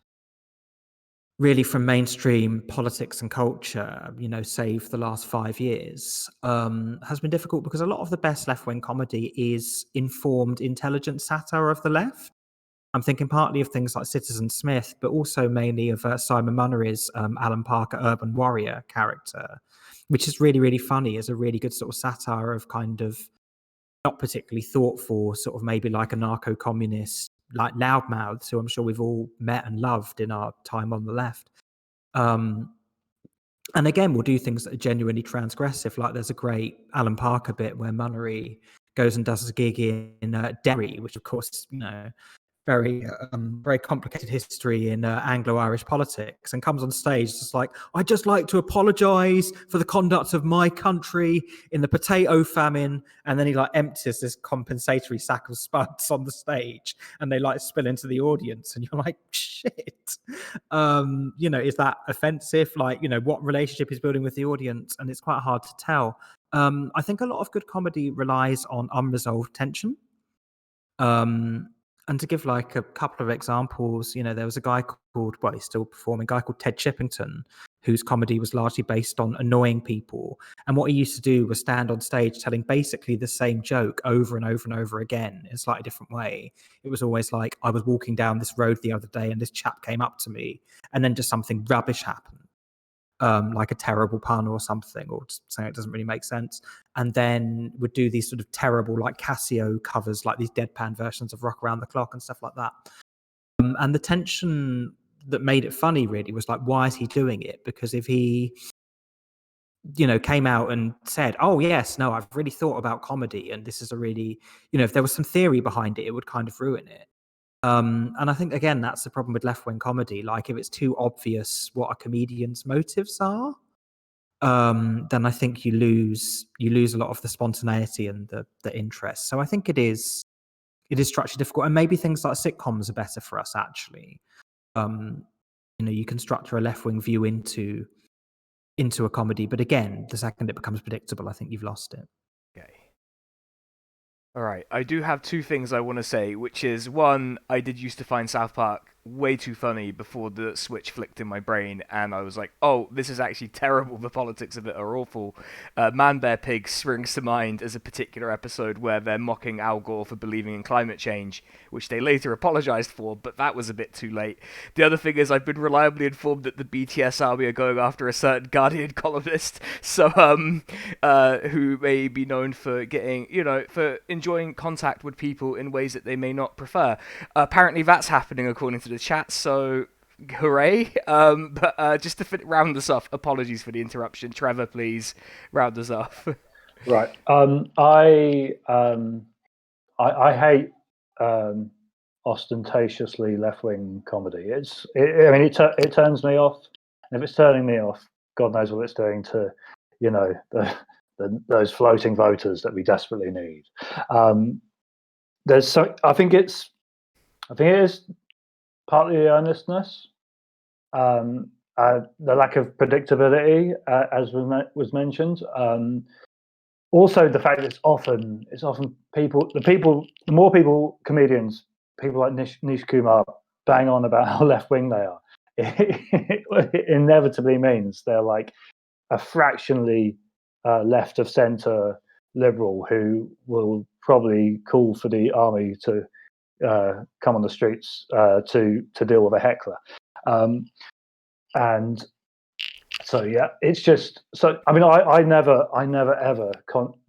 really from mainstream politics and culture, save the last 5 years, has been difficult because a lot of the best left-wing comedy is informed, intelligent satire of the left. I'm thinking partly of things like Citizen Smith, but also mainly of Simon Munnery's Alan Parker Urban Warrior character, which is really, really funny, is a really good sort of satire of kind of not particularly thoughtful, sort of maybe like anarcho-communist, like loudmouths, who I'm sure we've all met and loved in our time on the left. And again, we'll do things that are genuinely transgressive. Like there's a great Alan Parker bit where Munnery goes and does a gig in Derry, which of course, very very complicated history in Anglo-Irish politics, and comes on stage just like, I'd just like to apologise for the conduct of my country in the potato famine, and then he like empties this compensatory sack of spuds on the stage and they like spill into the audience, and you're like, shit. Is that offensive? Like, what relationship he's building with the audience, and it's quite hard to tell. I think a lot of good comedy relies on unresolved tension. And to give like a couple of examples, there was a guy called, well, he's still performing, a guy called Ted Chippington, whose comedy was largely based on annoying people. And what he used to do was stand on stage telling basically the same joke over and over and over again in a slightly different way. It was always like, I was walking down this road the other day and this chap came up to me, and then just something rubbish happened. Like a terrible pun or something, or something that doesn't really make sense, and then would do these sort of terrible, like Casio covers, like these deadpan versions of Rock Around the Clock and stuff like that. And the tension that made it funny really was like, why is he doing it? Because if he, came out and said, oh yes, no, I've really thought about comedy, and this is a really, if there was some theory behind it, it would kind of ruin it. And I think, again, that's the problem with left-wing comedy. Like, if it's too obvious what a comedian's motives are, then I think you lose a lot of the spontaneity and the interest. So I think it is structurally difficult, and maybe things like sitcoms are better for us, actually. You can structure a left-wing view into a comedy, but again, the second it becomes predictable, I think you've lost it. Okay. All right, I do have two things I want to say, which is, one, I did used to find South Park way too funny before the switch flicked in my brain, and I was like, oh, this is actually terrible, the politics of it are awful. Man Bear Pig springs to mind as a particular episode where they're mocking Al Gore for believing in climate change, which they later apologized for, but that was a bit too late. The other thing is, I've been reliably informed that the BTS army are going after a certain Guardian columnist, so who may be known for getting, for enjoying contact with people in ways that they may not prefer. Apparently that's happening according to the chat, so hooray. But just to round this off, apologies for the interruption. Trevor, please round us off. Right. I hate ostentatiously left-wing comedy. It turns me off. And if it's turning me off, God knows what it's doing to, those floating voters that we desperately need. I think it is partly the earnestness, the lack of predictability, as was mentioned. Also, the fact that it's often the more people, comedians, people like Nish Kumar bang on about how left wing they are. It inevitably means they're like a fractionally left of centre liberal who will probably call for the army to come on the streets to deal with a heckler. And so it's just so. I mean, I never ever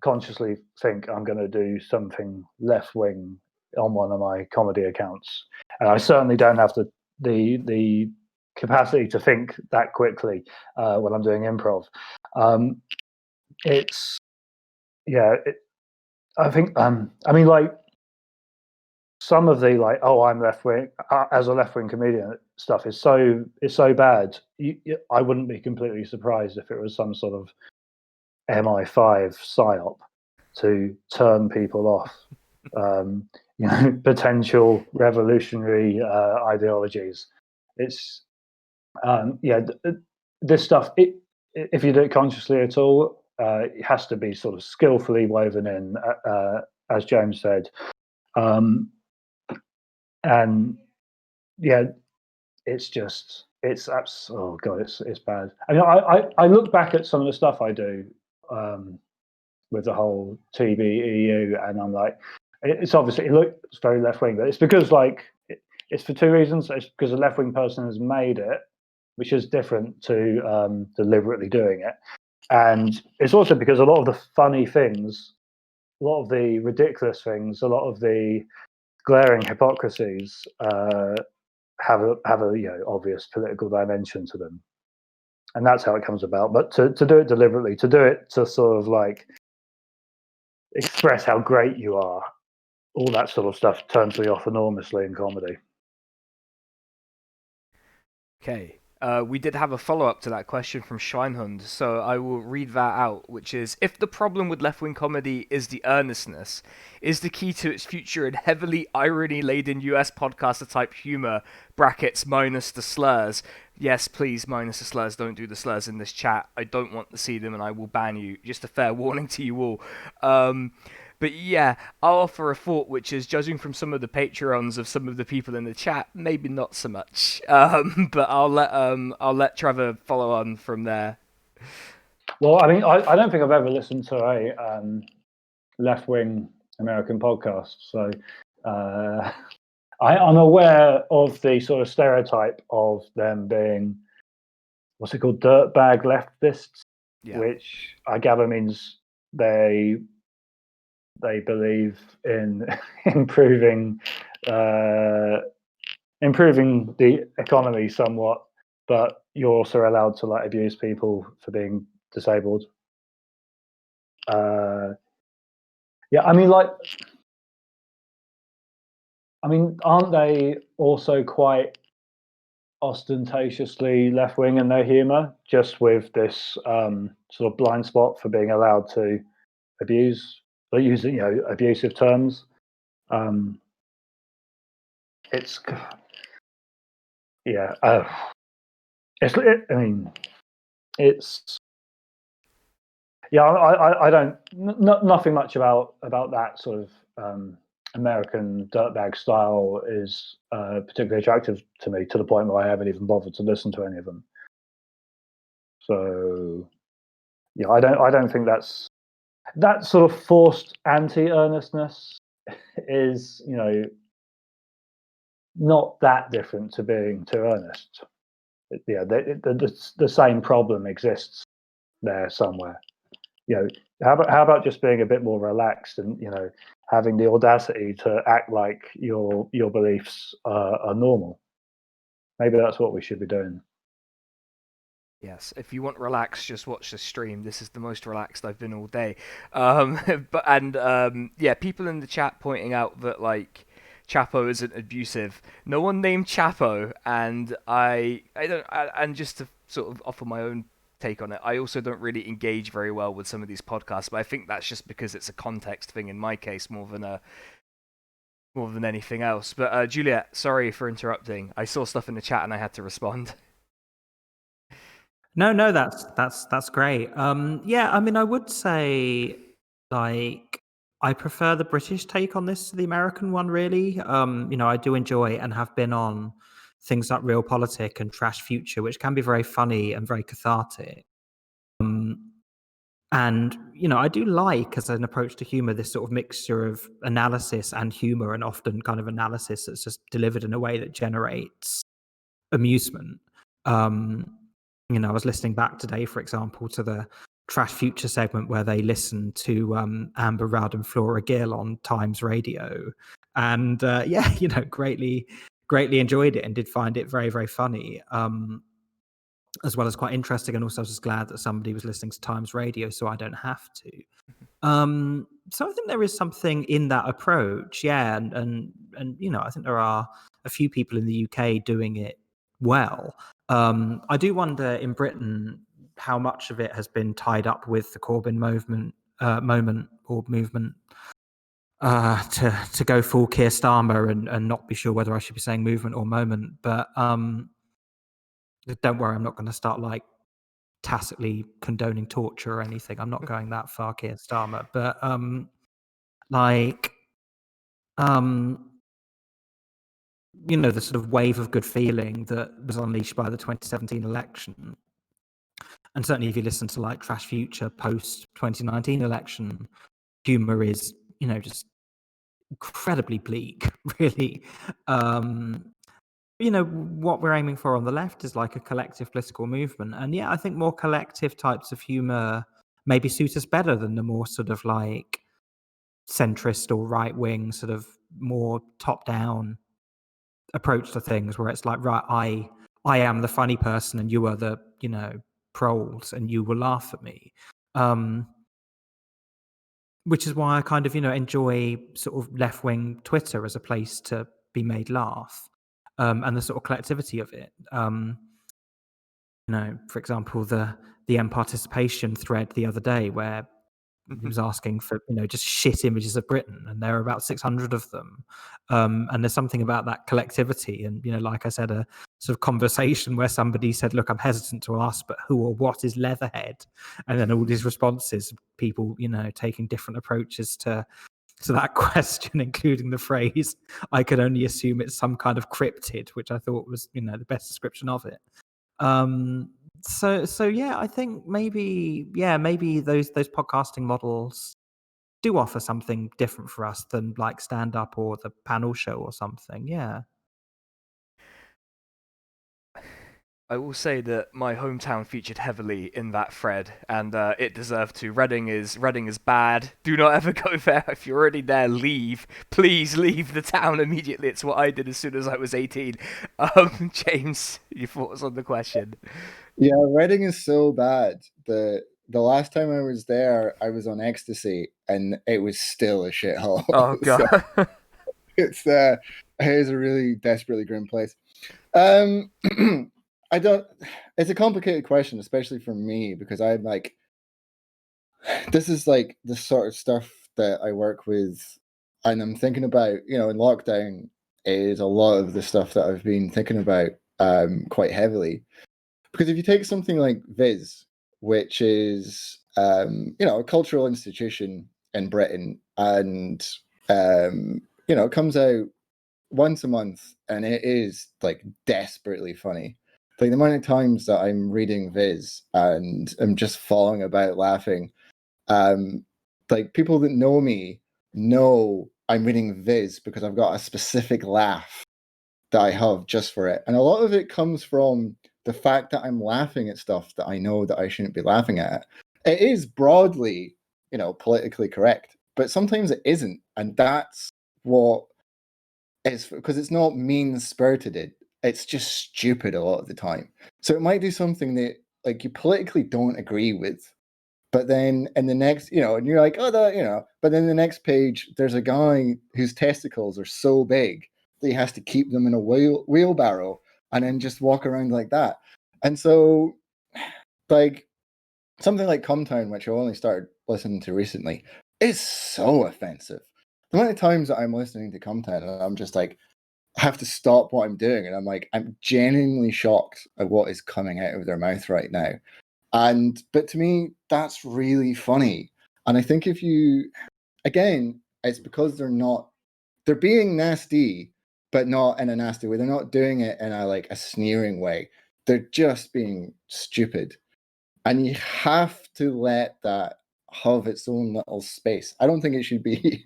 consciously think I'm going to do something left wing on one of my comedy accounts, and I certainly don't have the capacity to think that quickly when I'm doing improv. I think like some of the I'm left wing as a left wing comedian stuff is so bad. I wouldn't be completely surprised if it was some sort of MI5 psyop to turn people off, potential revolutionary ideologies. It's this stuff. If you do it consciously at all, it has to be sort of skillfully woven in, as James said. And it's bad. I mean, I look back at some of the stuff I do with the whole TBEU, and I'm like, it's obviously, it looks very left wing, but it's because it's for two reasons. It's because a left wing person has made it, which is different to deliberately doing it, and it's also because a lot of the funny things, a lot of the ridiculous things, a lot of the glaring hypocrisies have a obvious political dimension to them, and that's how it comes about. But to do it deliberately, to do it to sort of like express how great you are, all that sort of stuff turns me off enormously in comedy. Okay. We did have a follow-up to that question from Schweinhund, so I will read that out, which is, if the problem with left-wing comedy is the earnestness, is the key to its future in heavily irony-laden US podcaster-type humor, brackets, minus the slurs? Yes, please, minus the slurs, don't do the slurs in this chat. I don't want to see them and I will ban you. Just a fair warning to you all. But yeah, I'll offer a thought, which is judging from some of the Patreons of some of the people in the chat, maybe not so much. But I'll let Trevor follow on from there. Well, I mean, I don't think I've ever listened to a left-wing American podcast, so I'm aware of the sort of stereotype of them being, what's it called, dirtbag leftists, which I gather means they believe in improving the economy somewhat, but you're also allowed to like abuse people for being disabled. Yeah, I mean, aren't they also quite ostentatiously left-wing in their humor, just with this sort of blind spot for being allowed to use abusive terms? It's yeah. I mean, it's yeah. I don't nothing much about that sort of American dirtbag style is particularly attractive to me, to the point where I haven't even bothered to listen to any of them. So yeah, I don't think that sort of forced anti-earnestness is, you know, not that different to being too earnest. Yeah, the same problem exists there somewhere. You know, how about just being a bit more relaxed and, you know, having the audacity to act like your beliefs are normal? Maybe that's what we should be doing. Yes, if you want relax, just watch the stream. This is the most relaxed I've been all day. Yeah, people in the chat pointing out that like Chapo isn't abusive. No one named Chapo, and and just to sort of offer my own take on it, I also don't really engage very well with some of these podcasts, but I think that's just because it's a context thing in my case more than anything else. But Juliet, sorry for interrupting. I saw stuff in the chat and I had to respond. No, that's great. Yeah, I mean, I would say like I prefer the British take on this to the American one, really. You know, I do enjoy and have been on things like Realpolitik and Trash Future, which can be very funny and very cathartic. And you know, I do like, as an approach to humor, this sort of mixture of analysis and humor, and often kind of analysis that's just delivered in a way that generates amusement. You know, I was listening back today, for example, to the Trash Future segment where they listened to Amber Rudd and Flora Gill on Times Radio, and yeah, you know, greatly enjoyed it and did find it very, very funny, as well as quite interesting. And also, I was just glad that somebody was listening to Times Radio, so I don't have to. So I think there is something in that approach, yeah, and you know, I think there are a few people in the UK doing it well. I do wonder in Britain how much of it has been tied up with the Corbyn movement, to go full Keir Starmer and not be sure whether I should be saying movement or moment. But don't worry, I'm not going to start like tacitly condoning torture or anything. I'm not going that far, Keir Starmer. But you know, the sort of wave of good feeling that was unleashed by the 2017 election. And certainly if you listen to like Trash Future post 2019 election, humor is, you know, just incredibly bleak, really. You know, what we're aiming for on the left is like a collective political movement. And yeah, I think more collective types of humor maybe suit us better than the more sort of like centrist or right wing, sort of more top down approach to things, where it's like, right, I am the funny person and you are the, you know, proles and you will laugh at me. Which is why I kind of, you know, enjoy sort of left wing Twitter as a place to be made laugh, and the sort of collectivity of it. You know, for example, the M participation thread the other day where he was asking for, you know, just shit images of Britain, and there are about 600 of them. And there's something about that collectivity. And, you know, like I said, a sort of conversation where somebody said, look, I'm hesitant to ask, but who or what is Leatherhead? And then all these responses, people, you know, taking different approaches to to that question, including the phrase, I could only assume it's some kind of cryptid, which I thought was, the best description of it. So yeah, I think maybe those podcasting models do offer something different for us than like stand up or the panel show or something. Yeah. I will say that my hometown featured heavily in that thread, and it deserved to. Reading is bad. Do not ever go there. If you're already there, leave. Please leave the town immediately. It's what I did as soon as I was 18. James, your thoughts on the question? Yeah, Reading is so bad. The last time I was there, I was on ecstasy, and it was still a shithole. Oh god. So it's a really desperately grim place. I don't. It's a complicated question, especially for me, because I'm like, this is like the sort of stuff that I work with, and I'm thinking about. In lockdown is a lot of the stuff that I've been thinking about quite heavily. Because if you take something like Viz, which is a cultural institution in Britain, and it comes out once a month, and it is like desperately funny. Like the amount of times that I'm reading Viz and I'm just falling about laughing. Like people that know me know I'm reading Viz because I've got a specific laugh that I have just for it. And a lot of it comes from the fact that I'm laughing at stuff that I know that I shouldn't be laughing at. It is broadly, politically correct, but sometimes it isn't. And that's what is, because it's not mean-spirited. It's just stupid a lot of the time. So it might do something that like you politically don't agree with, but then in the next, and you're like, oh, that, but then the next page, there's a guy whose testicles are so big that he has to keep them in a wheelbarrow and then just walk around like that. And so, like, something like Cumtown, which I only started listening to recently, is so offensive. The amount of times that I'm listening to Cumtown and I'm just like, I have to stop what I'm doing. And I'm like, I'm genuinely shocked at what is coming out of their mouth right now. But to me, that's really funny. And I think again, it's because they're being nasty, but not in a nasty way. They're not doing it in a sneering way. They're just being stupid. And you have to let that have its own little space. I don't think it should be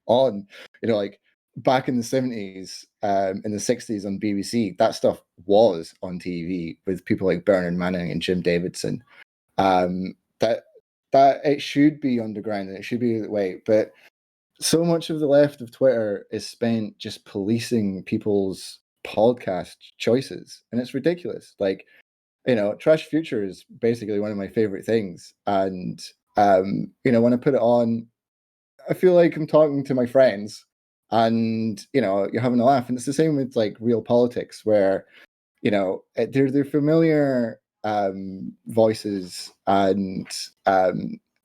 on, like back in the 70s, in the 60s on BBC, that stuff was on TV with people like Bernard Manning and Jim Davidson. That it should be underground and it should be that way. But so much of the left of Twitter is spent just policing people's podcast choices, and it's ridiculous. Like, Trash Future is basically one of my favorite things, and when I put it on, I feel like I'm talking to my friends, and you're having a laugh. And it's the same with like Real Politics, where they're familiar voices, and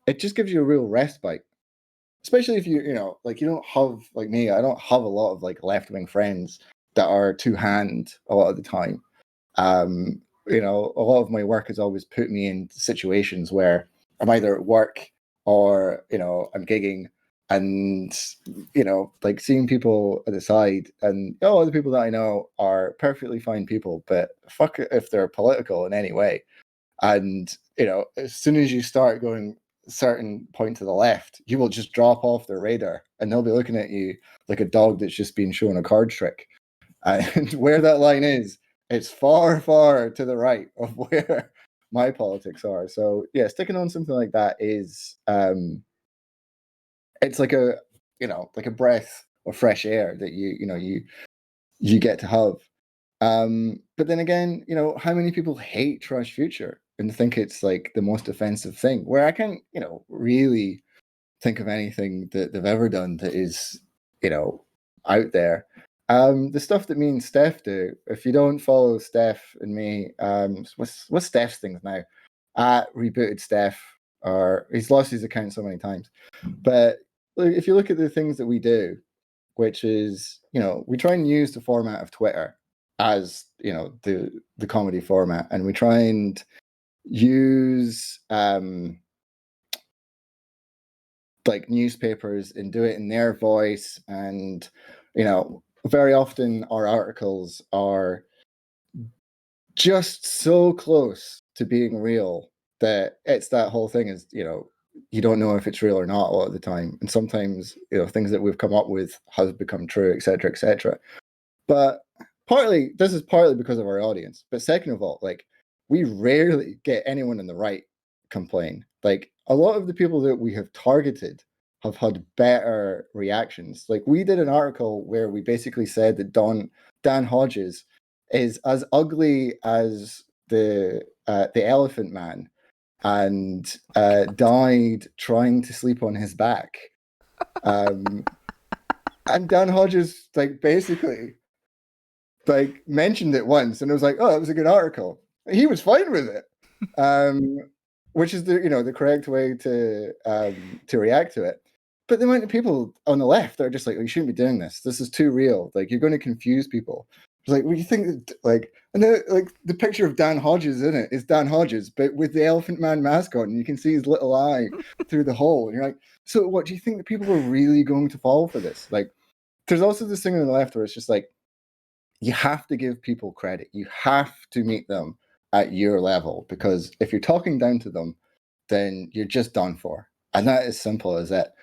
it just gives you a real respite. Especially if you don't have, like me, I don't have a lot of like left-wing friends that are two-hand a lot of the time. A lot of my work has always put me in situations where I'm either at work or, I'm gigging, and, like seeing people at the side, and the people that I know are perfectly fine people, but fuck it if they're political in any way. And, as soon as you start going a certain point to the left, you will just drop off their radar and they'll be looking at you like a dog that's just been shown a card trick. And where that line is, it's far, far to the right of where my politics are. So yeah, sticking on something like that is, it's like a breath of fresh air that you get to have. But then again, how many people hate Trash Future and think it's like the most offensive thing? Where I can't, really think of anything that they've ever done that is, out there. The stuff that me and Steph do. If you don't follow Steph and me, what's Steph's things now? At Rebooted Steph, or he's lost his account so many times. But if you look at the things that we do, which is, we try and use the format of Twitter as, the comedy format, and we try and use like newspapers and do it in their voice. And, you know, very often our articles are just so close to being real that it's that whole thing is, you know, you don't know if it's real or not a lot of the time. And sometimes, you know, things that we've come up with has become true, etc., etc. But this is partly because of our audience. But second of all, like, we rarely get anyone in the right complain. Like, a lot of the people that we have targeted have had better reactions. Like, we did an article where we basically said that Dan Hodges is as ugly as the Elephant Man, and died trying to sleep on his back. And Dan Hodges, like, basically, like, mentioned it once, and it was like, oh, it was a good article. He was fine with it, which is the correct way to react to it. But the amount of people on the left that are just like, oh, you shouldn't be doing this. This is too real. Like, you're going to confuse people. It's like, well, you think that, like, and then, like, the picture of Dan Hodges in it is Dan Hodges, but with the Elephant Man mask on, and you can see his little eye through the hole. And you're like, so what, do you think that people are really going to fall for this? Like, there's also this thing on the left where it's just like, you have to give people credit. You have to meet them at your level, because if you're talking down to them, then you're just done for. And that is simple as that.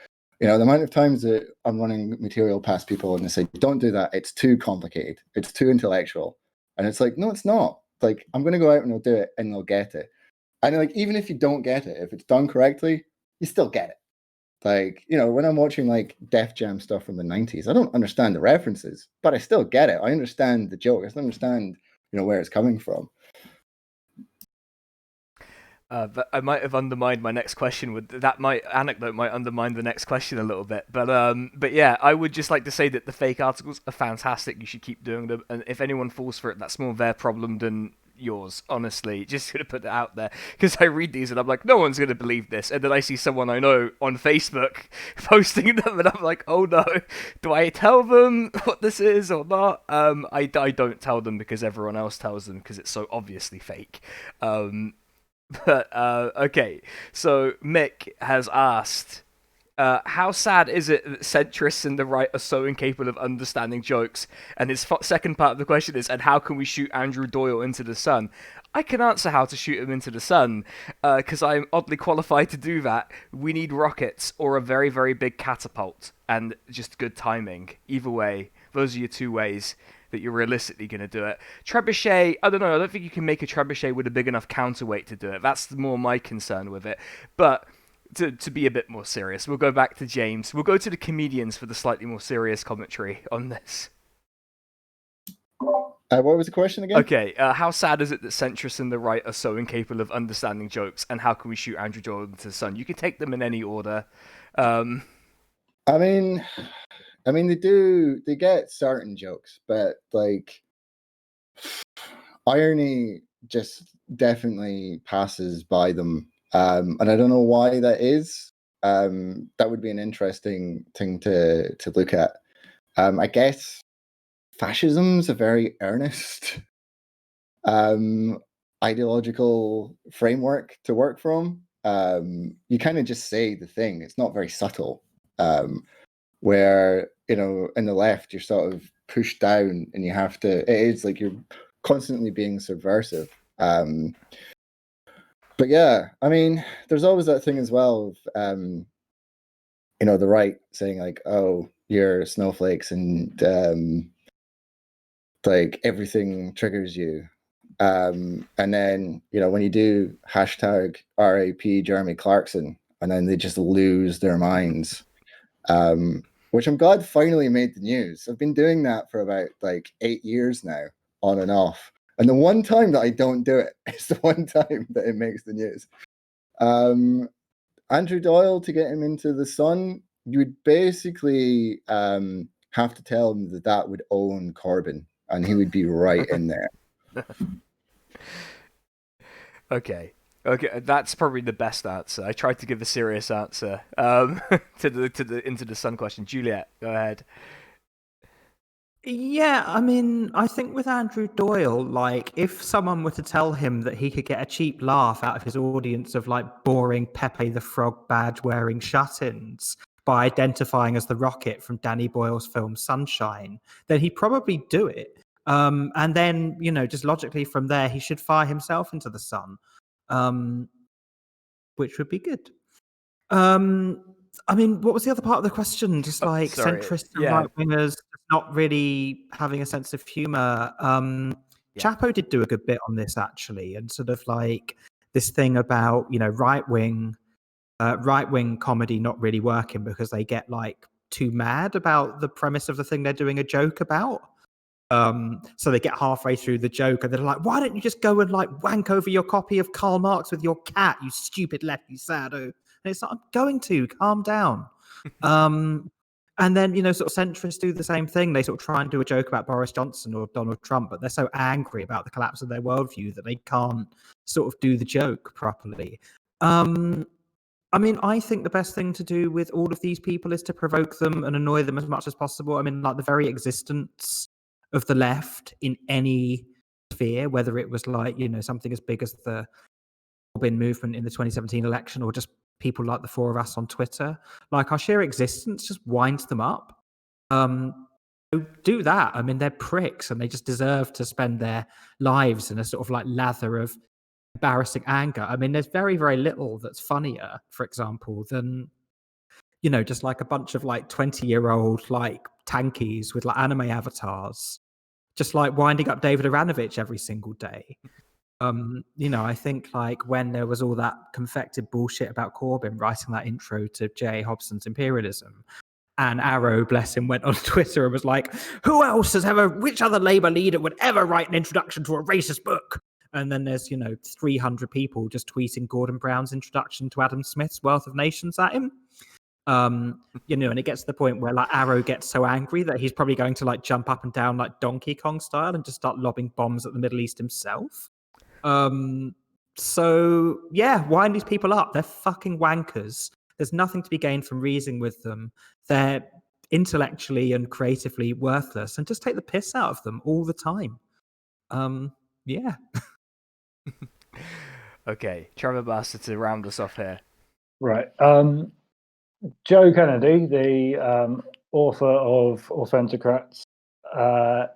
You know, the amount of times that I'm running material past people and they say, don't do that. It's too complicated. It's too intellectual. And it's like, no, it's not. Like, I'm going to go out and I'll do it and they'll get it. And like, even if you don't get it, if it's done correctly, you still get it. Like, you know, when I'm watching like Def Jam stuff from the 90s, I don't understand the references, but I still get it. I understand the joke. I still understand, you know, where it's coming from. But I might have undermined my next question with that. Anecdote might undermine the next question a little bit. But yeah, I would just like to say that the fake articles are fantastic. You should keep doing them. And if anyone falls for it, that's more their problem than yours. Honestly, just gonna put that out there, because I read these and I'm like, no one's gonna believe this. And then I see someone I know on Facebook posting them, and I'm like, oh no, do I tell them what this is or not? I don't tell them because everyone else tells them, because it's so obviously fake. But okay, so Mick has asked, how sad is it that centrists in the right are so incapable of understanding jokes? And his second part of the question is, and how can we shoot Andrew Doyle into the sun? I can answer how to shoot him into the sun, because I'm oddly qualified to do that. We need rockets or a very, very big catapult, and just good timing. Either way, those are your two ways that you're realistically going to do it. Trebuchet, I don't know, I don't think you can make a trebuchet with a big enough counterweight to do it. That's more my concern with it. But to be a bit more serious, we'll go back to James. We'll go to the comedians for the slightly more serious commentary on this. What was the question again? Okay, how sad is it that centrists and the right are so incapable of understanding jokes, and how can we shoot Andrew Doyle into the sun? You can take them in any order. I mean, they get certain jokes, but like, irony just definitely passes by them. And I don't know why that is. That would be an interesting thing to look at. I guess fascism's a very earnest ideological framework to work from. You kind of just say the thing. It's not very subtle. Where, you know, in the left, you're sort of pushed down and you have to, it is like you're constantly being subversive. But yeah, I mean, there's always that thing as well of, you know, the right saying like, oh, you're snowflakes and like everything triggers you. And then, you know, when you do hashtag RAP Jeremy Clarkson, and then they just lose their minds. Which I'm glad finally made the news. I've been doing that for about like 8 years now, on and off. And the one time that I don't do it is the one time that it makes the news. Andrew Doyle, to get him into the sun, you would basically have to tell him that would own Corbyn, and he would be right in there. Okay, that's probably the best answer. I tried to give a serious answer to the into the sun question. Juliet, go ahead. Yeah, I mean, I think with Andrew Doyle, like, if someone were to tell him that he could get a cheap laugh out of his audience of like boring Pepe the Frog badge wearing shut-ins by identifying as the Rocket from Danny Boyle's film Sunshine, then he'd probably do it. And then, just logically from there, he should fire himself into the sun, which would be good. I mean, what was the other part of the question? Just like sorry. centrists and Yeah. right wingers not really having a sense of humor. Chapo did do a good bit on this actually, and sort of like this thing about right wing comedy not really working because they get like too mad about the premise of the thing they're doing a joke about. So they get halfway through the joke and they're like, why don't you just go and like wank over your copy of Karl Marx with your cat, you stupid lefty sado? And it's like, I'm going to calm down. And then, sort of centrists do the same thing. They sort of try and do a joke about Boris Johnson or Donald Trump, but they're so angry about the collapse of their worldview that they can't sort of do the joke properly. I mean, I think the best thing to do with all of these people is to provoke them and annoy them as much as possible. I mean, like the very existence of the left in any sphere, whether it was like, something as big as the Corbyn movement in the 2017 election or just people like the four of us on Twitter, like our sheer existence just winds them up. Do that. I mean, they're pricks and they just deserve to spend their lives in a sort of like lather of embarrassing anger. I mean, there's very, very little that's funnier, for example, than just like a bunch of like 20-year-old like tankies with like anime avatars, just like winding up David Aranovich every single day. I think like when there was all that confected bullshit about Corbyn writing that intro to J. Hobson's Imperialism, and Arrow, bless him, went on Twitter and was like, which other Labour leader would ever write an introduction to a racist book? And then there's, 300 people just tweeting Gordon Brown's introduction to Adam Smith's Wealth of Nations at him. And it gets to the point where like Arrow gets so angry that he's probably going to like jump up and down like Donkey Kong style and just start lobbing bombs at the Middle East himself. So yeah, wind these people up. They're fucking wankers. There's nothing to be gained from reasoning with them. They're intellectually and creatively worthless, and just take the piss out of them all the time. Yeah. Okay, Trevor Bastard to round us off here. Right. Joe Kennedy, the author of Authentocrats,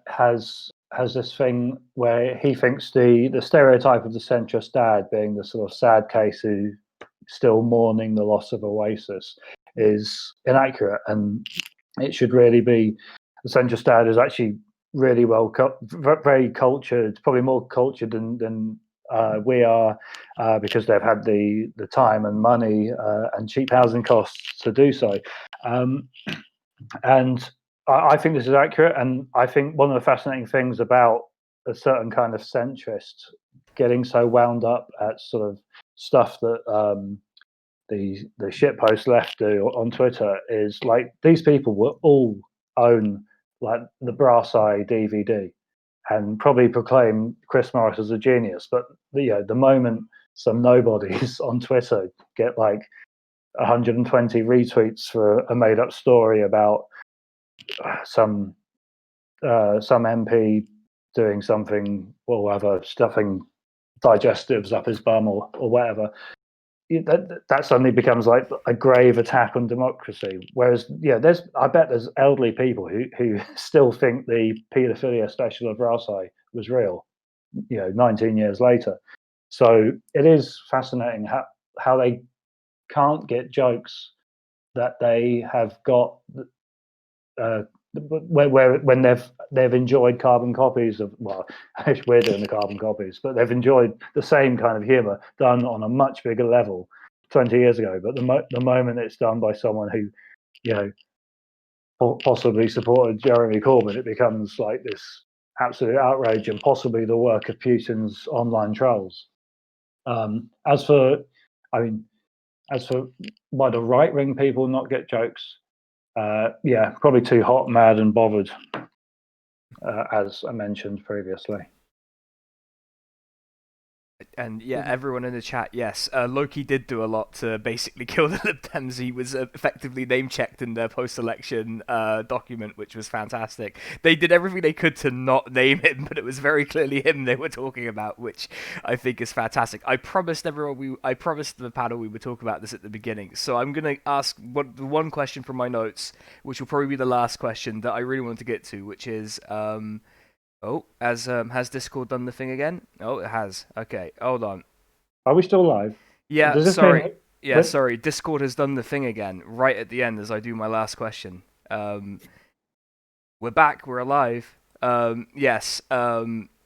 has this thing where he thinks the stereotype of the centrist dad being the sort of sad case who still mourning the loss of Oasis is inaccurate, and it should really be the centrist dad is actually really very cultured, probably more cultured than we are, because they've had the time and money and cheap housing costs to do so. And I think this is accurate. And I think one of the fascinating things about a certain kind of centrist getting so wound up at sort of stuff that the shitpost left do on Twitter is like these people will all own like the Brass Eye DVD and probably proclaim Chris Morris as a genius. But the moment some nobodies on Twitter get like 120 retweets for a made-up story about some MP doing something or whatever, stuffing digestives up his bum or whatever, that suddenly becomes like a grave attack on democracy. Whereas, I bet there's elderly people who still think the paedophilia special of Brass Eye was real, 19 years later. So it is fascinating how they can't get jokes that they have got when they've enjoyed carbon copies of, well, we're doing the carbon copies, but they've enjoyed the same kind of humor done on a much bigger level 20 years ago. But the moment it's done by someone who, possibly supported Jeremy Corbyn, it becomes like this absolute outrage and possibly the work of Putin's online trolls. As for why the right wing people not get jokes, probably too hot, mad, and bothered, as I mentioned previously. And yeah, everyone in the chat, yes, Loki did do a lot to basically kill the Lib Dems. He was effectively name-checked in their post-election document, which was fantastic. They did everything they could to not name him, but it was very clearly him they were talking about, which I think is fantastic. I promised everyone, I promised the panel we would talk about this at the beginning, so I'm going to ask one question from my notes, which will probably be the last question that I really want to get to, which is... has Discord done the thing again? Oh, it has. Okay, hold on. Are we still live? Yeah, Does this sorry. mean- Yeah, What? sorry. Discord has done the thing again, right at the end as I do my last question. We're back. We're alive. Yes.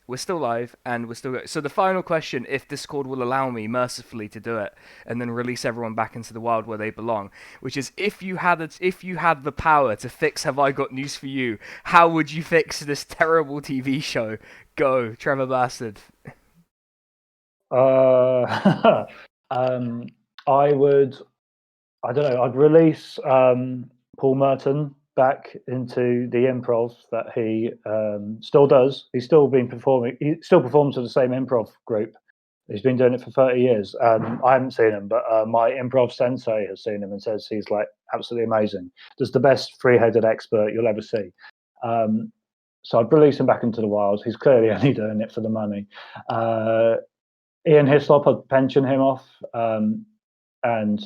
We're still live, and we're still. So the final question, if Discord will allow me mercifully to do it, and then release everyone back into the wild where they belong, which is if you had the power to fix Have I Got News for You, how would you fix this terrible TV show? Go, Trevor Bastard. I would. I don't know. I'd release Paul Merton back into the improv that he still does. He's still been performing. He still performs with the same improv group. He's been doing it for 30 years. I haven't seen him, but my improv sensei has seen him and says he's like absolutely amazing. Just the best three-headed expert you'll ever see. So I'd release him back into the wild. He's clearly only doing it for the money. Ian Hislop, I'd pension him off, and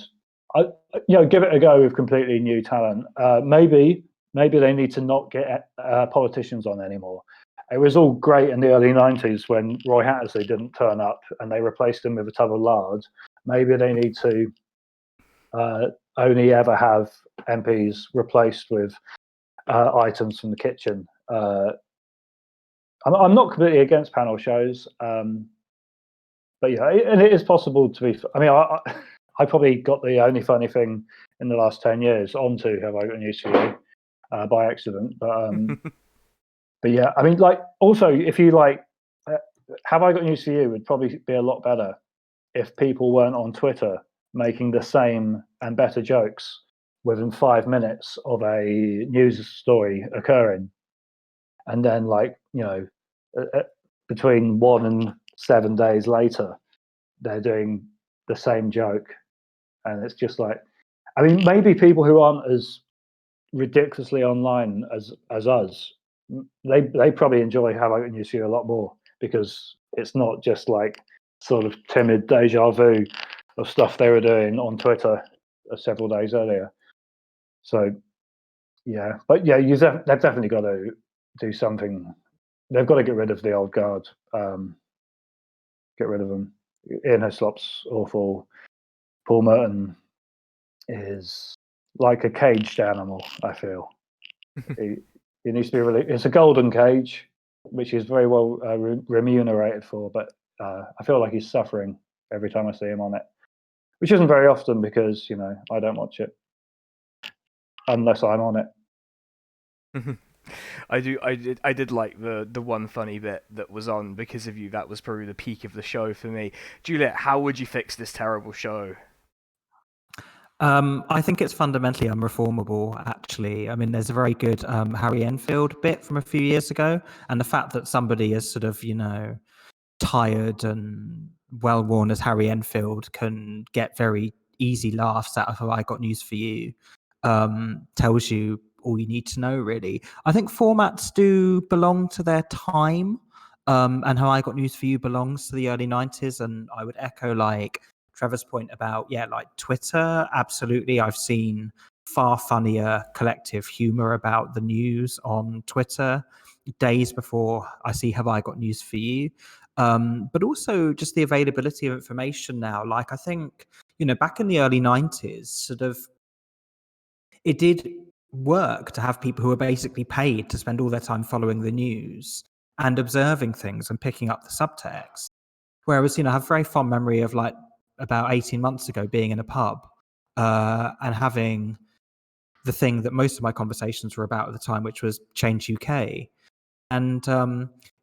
give it a go with completely new talent. Maybe they need to not get politicians on anymore. It was all great in the early 90s when Roy Hattersley didn't turn up and they replaced him with a tub of lard. Maybe they need to only ever have MPs replaced with items from the kitchen. I'm not completely against panel shows, but yeah, and it is possible to be. I mean, I probably got the only funny thing in the last 10 years onto Have I Got News for You by accident, but yeah, I mean, like, also, if you like, Have I Got News for You would probably be a lot better if people weren't on Twitter making the same and better jokes within 5 minutes of a news story occurring. And then, like, between 1 and 7 days later, they're doing the same joke. And it's just like, I mean, maybe people who aren't as ridiculously online as us, they probably enjoy Have I Got News for You a lot more because it's not just like sort of timid deja vu of stuff they were doing on Twitter several days earlier. So yeah, but yeah, they've definitely got to do something. They've got to get rid of the old guard. Get rid of them. Ian Hislop's awful. Paul Merton is like a caged animal, I feel. he needs to be released. It's a golden cage, which is very well remunerated for, but I feel like he's suffering every time I see him on it, which isn't very often because, I don't watch it unless I'm on it. I did like the one funny bit that was on because of you. That was probably the peak of the show for me. Juliet, how would you fix this terrible show? I think it's fundamentally unreformable, actually. I mean, there's a very good Harry Enfield bit from a few years ago, and the fact that somebody is sort of, tired and well-worn as Harry Enfield can get very easy laughs out of Have I Got News for You tells you all you need to know, really. I think formats do belong to their time, and Have I Got News for You belongs to the early 90s, and I would echo, like, Trevor's point about, like Twitter, absolutely. I've seen far funnier collective humor about the news on Twitter days before I see Have I Got News for You. But also just the availability of information now. Like, I think, back in the early 90s, sort of, it did work to have people who were basically paid to spend all their time following the news and observing things and picking up the subtext. Whereas, I have a very fond memory of, like, about 18 months ago being in a pub and having the thing that most of my conversations were about at the time, which was Change UK. And,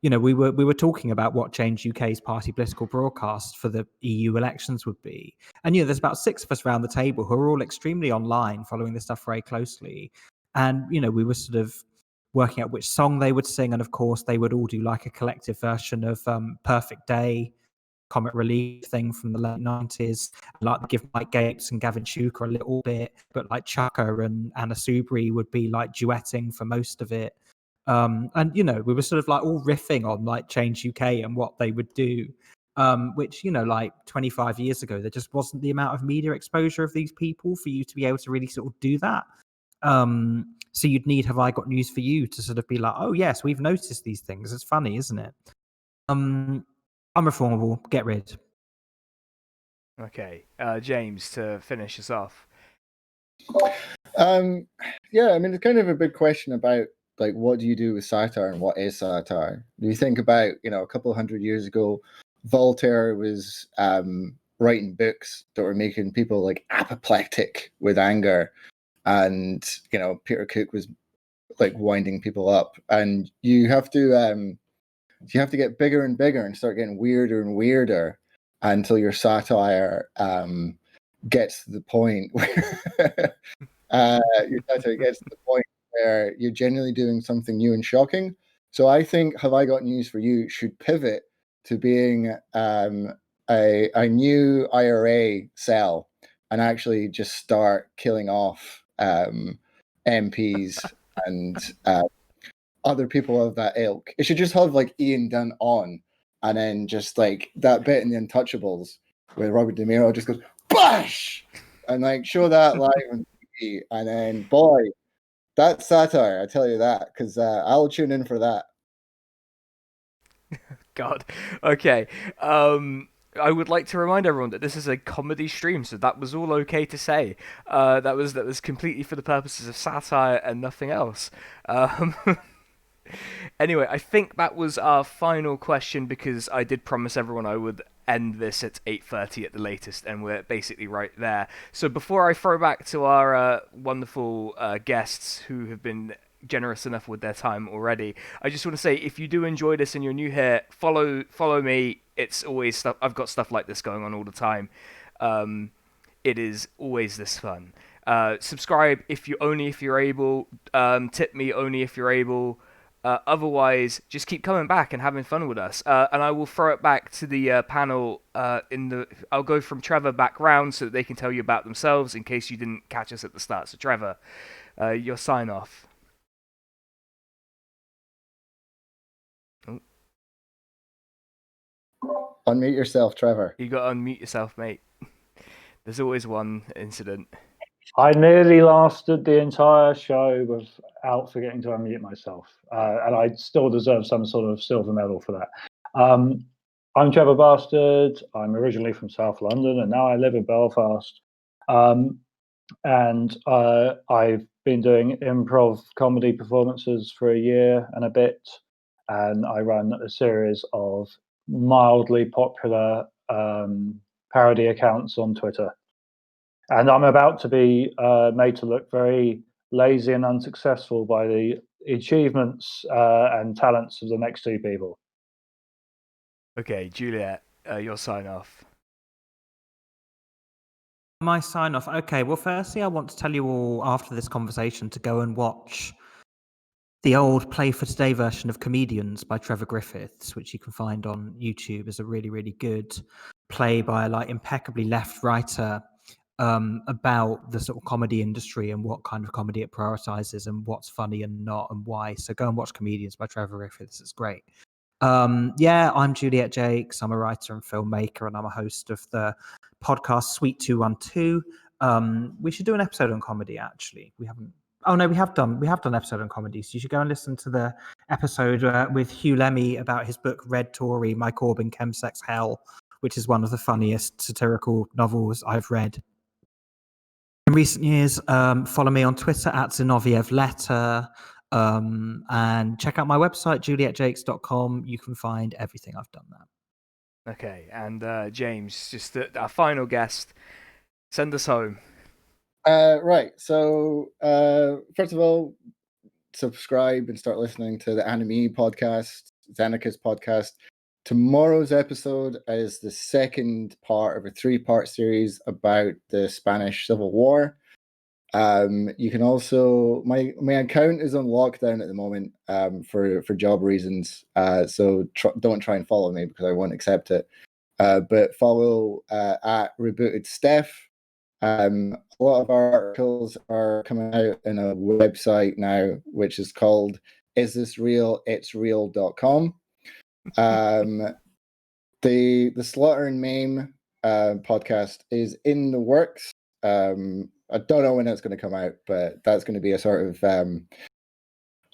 we were talking about what Change UK's party political broadcast for the EU elections would be. And, there's about 6 of us around the table who are all extremely online, following this stuff very closely. And, we were sort of working out which song they would sing. And of course, they would all do like a collective version of Perfect Day. comic relief thing from the late 90s. Like give Mike Gapes and Gavin Shuker a little bit, but like Chaka and Anna Subri would be like duetting for most of it. And we were sort of like all riffing on like Change UK and what they would do. Which, like 25 years ago, there just wasn't the amount of media exposure of these people for you to be able to really sort of do that. So you'd need Have I Got News for You to sort of be like, oh yes, we've noticed these things. It's funny, isn't it? Unreformable, get rid. Okay, James, to finish us off. Yeah, I mean, it's kind of a big question about like what do you do with satire and what is satire? Do you think about, a couple of 100 years ago, Voltaire was writing books that were making people like apoplectic with anger, and Peter Cook was like winding people up, and you have to get bigger and bigger and start getting weirder and weirder until your satire gets to the point where your satire gets to the point where you're genuinely doing something new and shocking. So I think Have I Got News for You should pivot to being a new IRA cell and actually just start killing off MPs and other people of that ilk. It should just have like Ian Dunn on, and then just like that bit in The Untouchables where Robert De Niro just goes bash, and like show that live on TV, and then boy, that's satire. I tell you that, because I'll tune in for that. God. Okay. I would like to remind everyone that this is a comedy stream, so that was all okay to say. That was completely for the purposes of satire and nothing else. Anyway, I think that was our final question, because I did promise everyone I would end this at 8:30 at the latest, and we're basically right there. So before I throw back to our wonderful guests who have been generous enough with their time already, I just want to say, if you do enjoy this and you're new here, follow me. It's always stuff. I've got stuff like this going on all the time. It is always this fun. Subscribe if you're able. Tip me only if you're able. Otherwise, just keep coming back and having fun with us. And I will throw it back to the panel. I'll go from Trevor back round so that they can tell you about themselves in case you didn't catch us at the start. So Trevor, your sign off. Unmute yourself, Trevor. You got to unmute yourself, mate. There's always one incident. I nearly lasted the entire show without forgetting to unmute myself, and I still deserve some sort of silver medal for that. I'm Trevor Bastard. I'm originally from South London, and now I live in Belfast. And I've been doing improv comedy performances for a year and a bit, and I run a series of mildly popular parody accounts on Twitter. And I'm about to be made to look very lazy and unsuccessful by the achievements and talents of the next two people. Okay, Juliet, your sign off. My sign off. Okay, well, firstly, I want to tell you all after this conversation to go and watch the old Play for Today version of Comedians by Trevor Griffiths, which you can find on YouTube. Is a really, really good play by a impeccably left writer about the sort of comedy industry and what kind of comedy it prioritizes and what's funny and not and why. So go and watch Comedians by Trevor Griffiths. It's great. I'm Juliet Jakes. I'm a writer and filmmaker, and I'm a host of the podcast Suite 212. We should do an episode on comedy, actually. We haven't. Oh no, we have done an episode on comedy. So you should go and listen to the episode with Hugh Lemmy about his book Red Tory, My Corbyn Chemsex Hell, which is one of the funniest satirical novels I've read in recent years. Follow me on Twitter at Zinoviev Letter. And check out my website, julietjakes.com. You can find everything I've done there. Okay, and James, just our final guest, send us home. Right. So, first of all, subscribe and start listening to the Anime podcast, Zeneca's podcast. Tomorrow's episode is the second part of a 3-part series about the Spanish Civil War. You can also my account is on lockdown at the moment for job reasons. So don't try and follow me because I won't accept it. but follow at Rebooted Steph. A lot of our articles are coming out in a website now, which is called Is This Real? It's Real.com. The Slaughter and Maim podcast is in the works. I don't know when it's going to come out, but that's going to be a sort of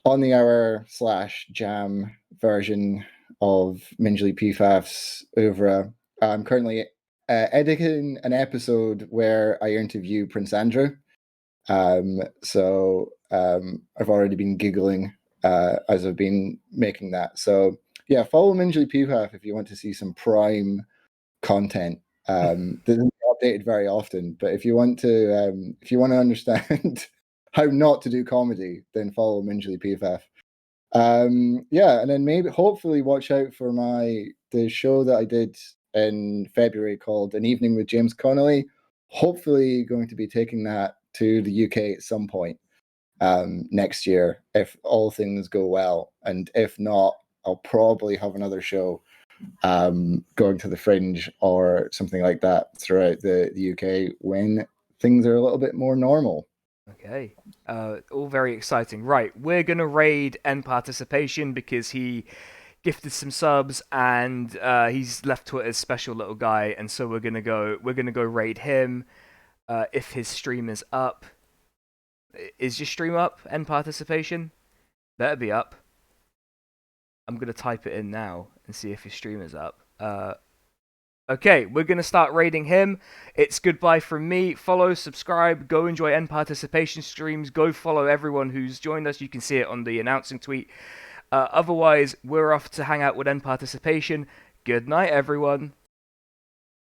on the hour / jam version of Minjily PFAF's oeuvre. I'm currently editing an episode where I interview Prince Andrew. So I've already been giggling as I've been making that. So yeah, follow Minjily PFAF if you want to see some prime content. That isn't updated very often, but if you want to understand how not to do comedy, then follow Minjily PFAF. Yeah, and then maybe hopefully watch out for the show that I did in February called An Evening with James Connolly. Hopefully going to be taking that to the UK at some point next year if all things go well, and if not, I'll probably have another show going to the Fringe or something like that throughout the UK when things are a little bit more normal. Okay, all very exciting. Right, we're gonna raid End Participation because he gifted some subs and he's left Twitter's special little guy, and so we're gonna go raid him if his stream is up. Is your stream up? End Participation? Better be up. I'm gonna type it in now and see if his stream is up. Okay, we're going to start raiding him. It's goodbye from me. Follow, subscribe, go enjoy End Participation streams. Go follow everyone who's joined us. You can see it on the announcing tweet. Otherwise, we're off to hang out with End Participation. Good night, everyone.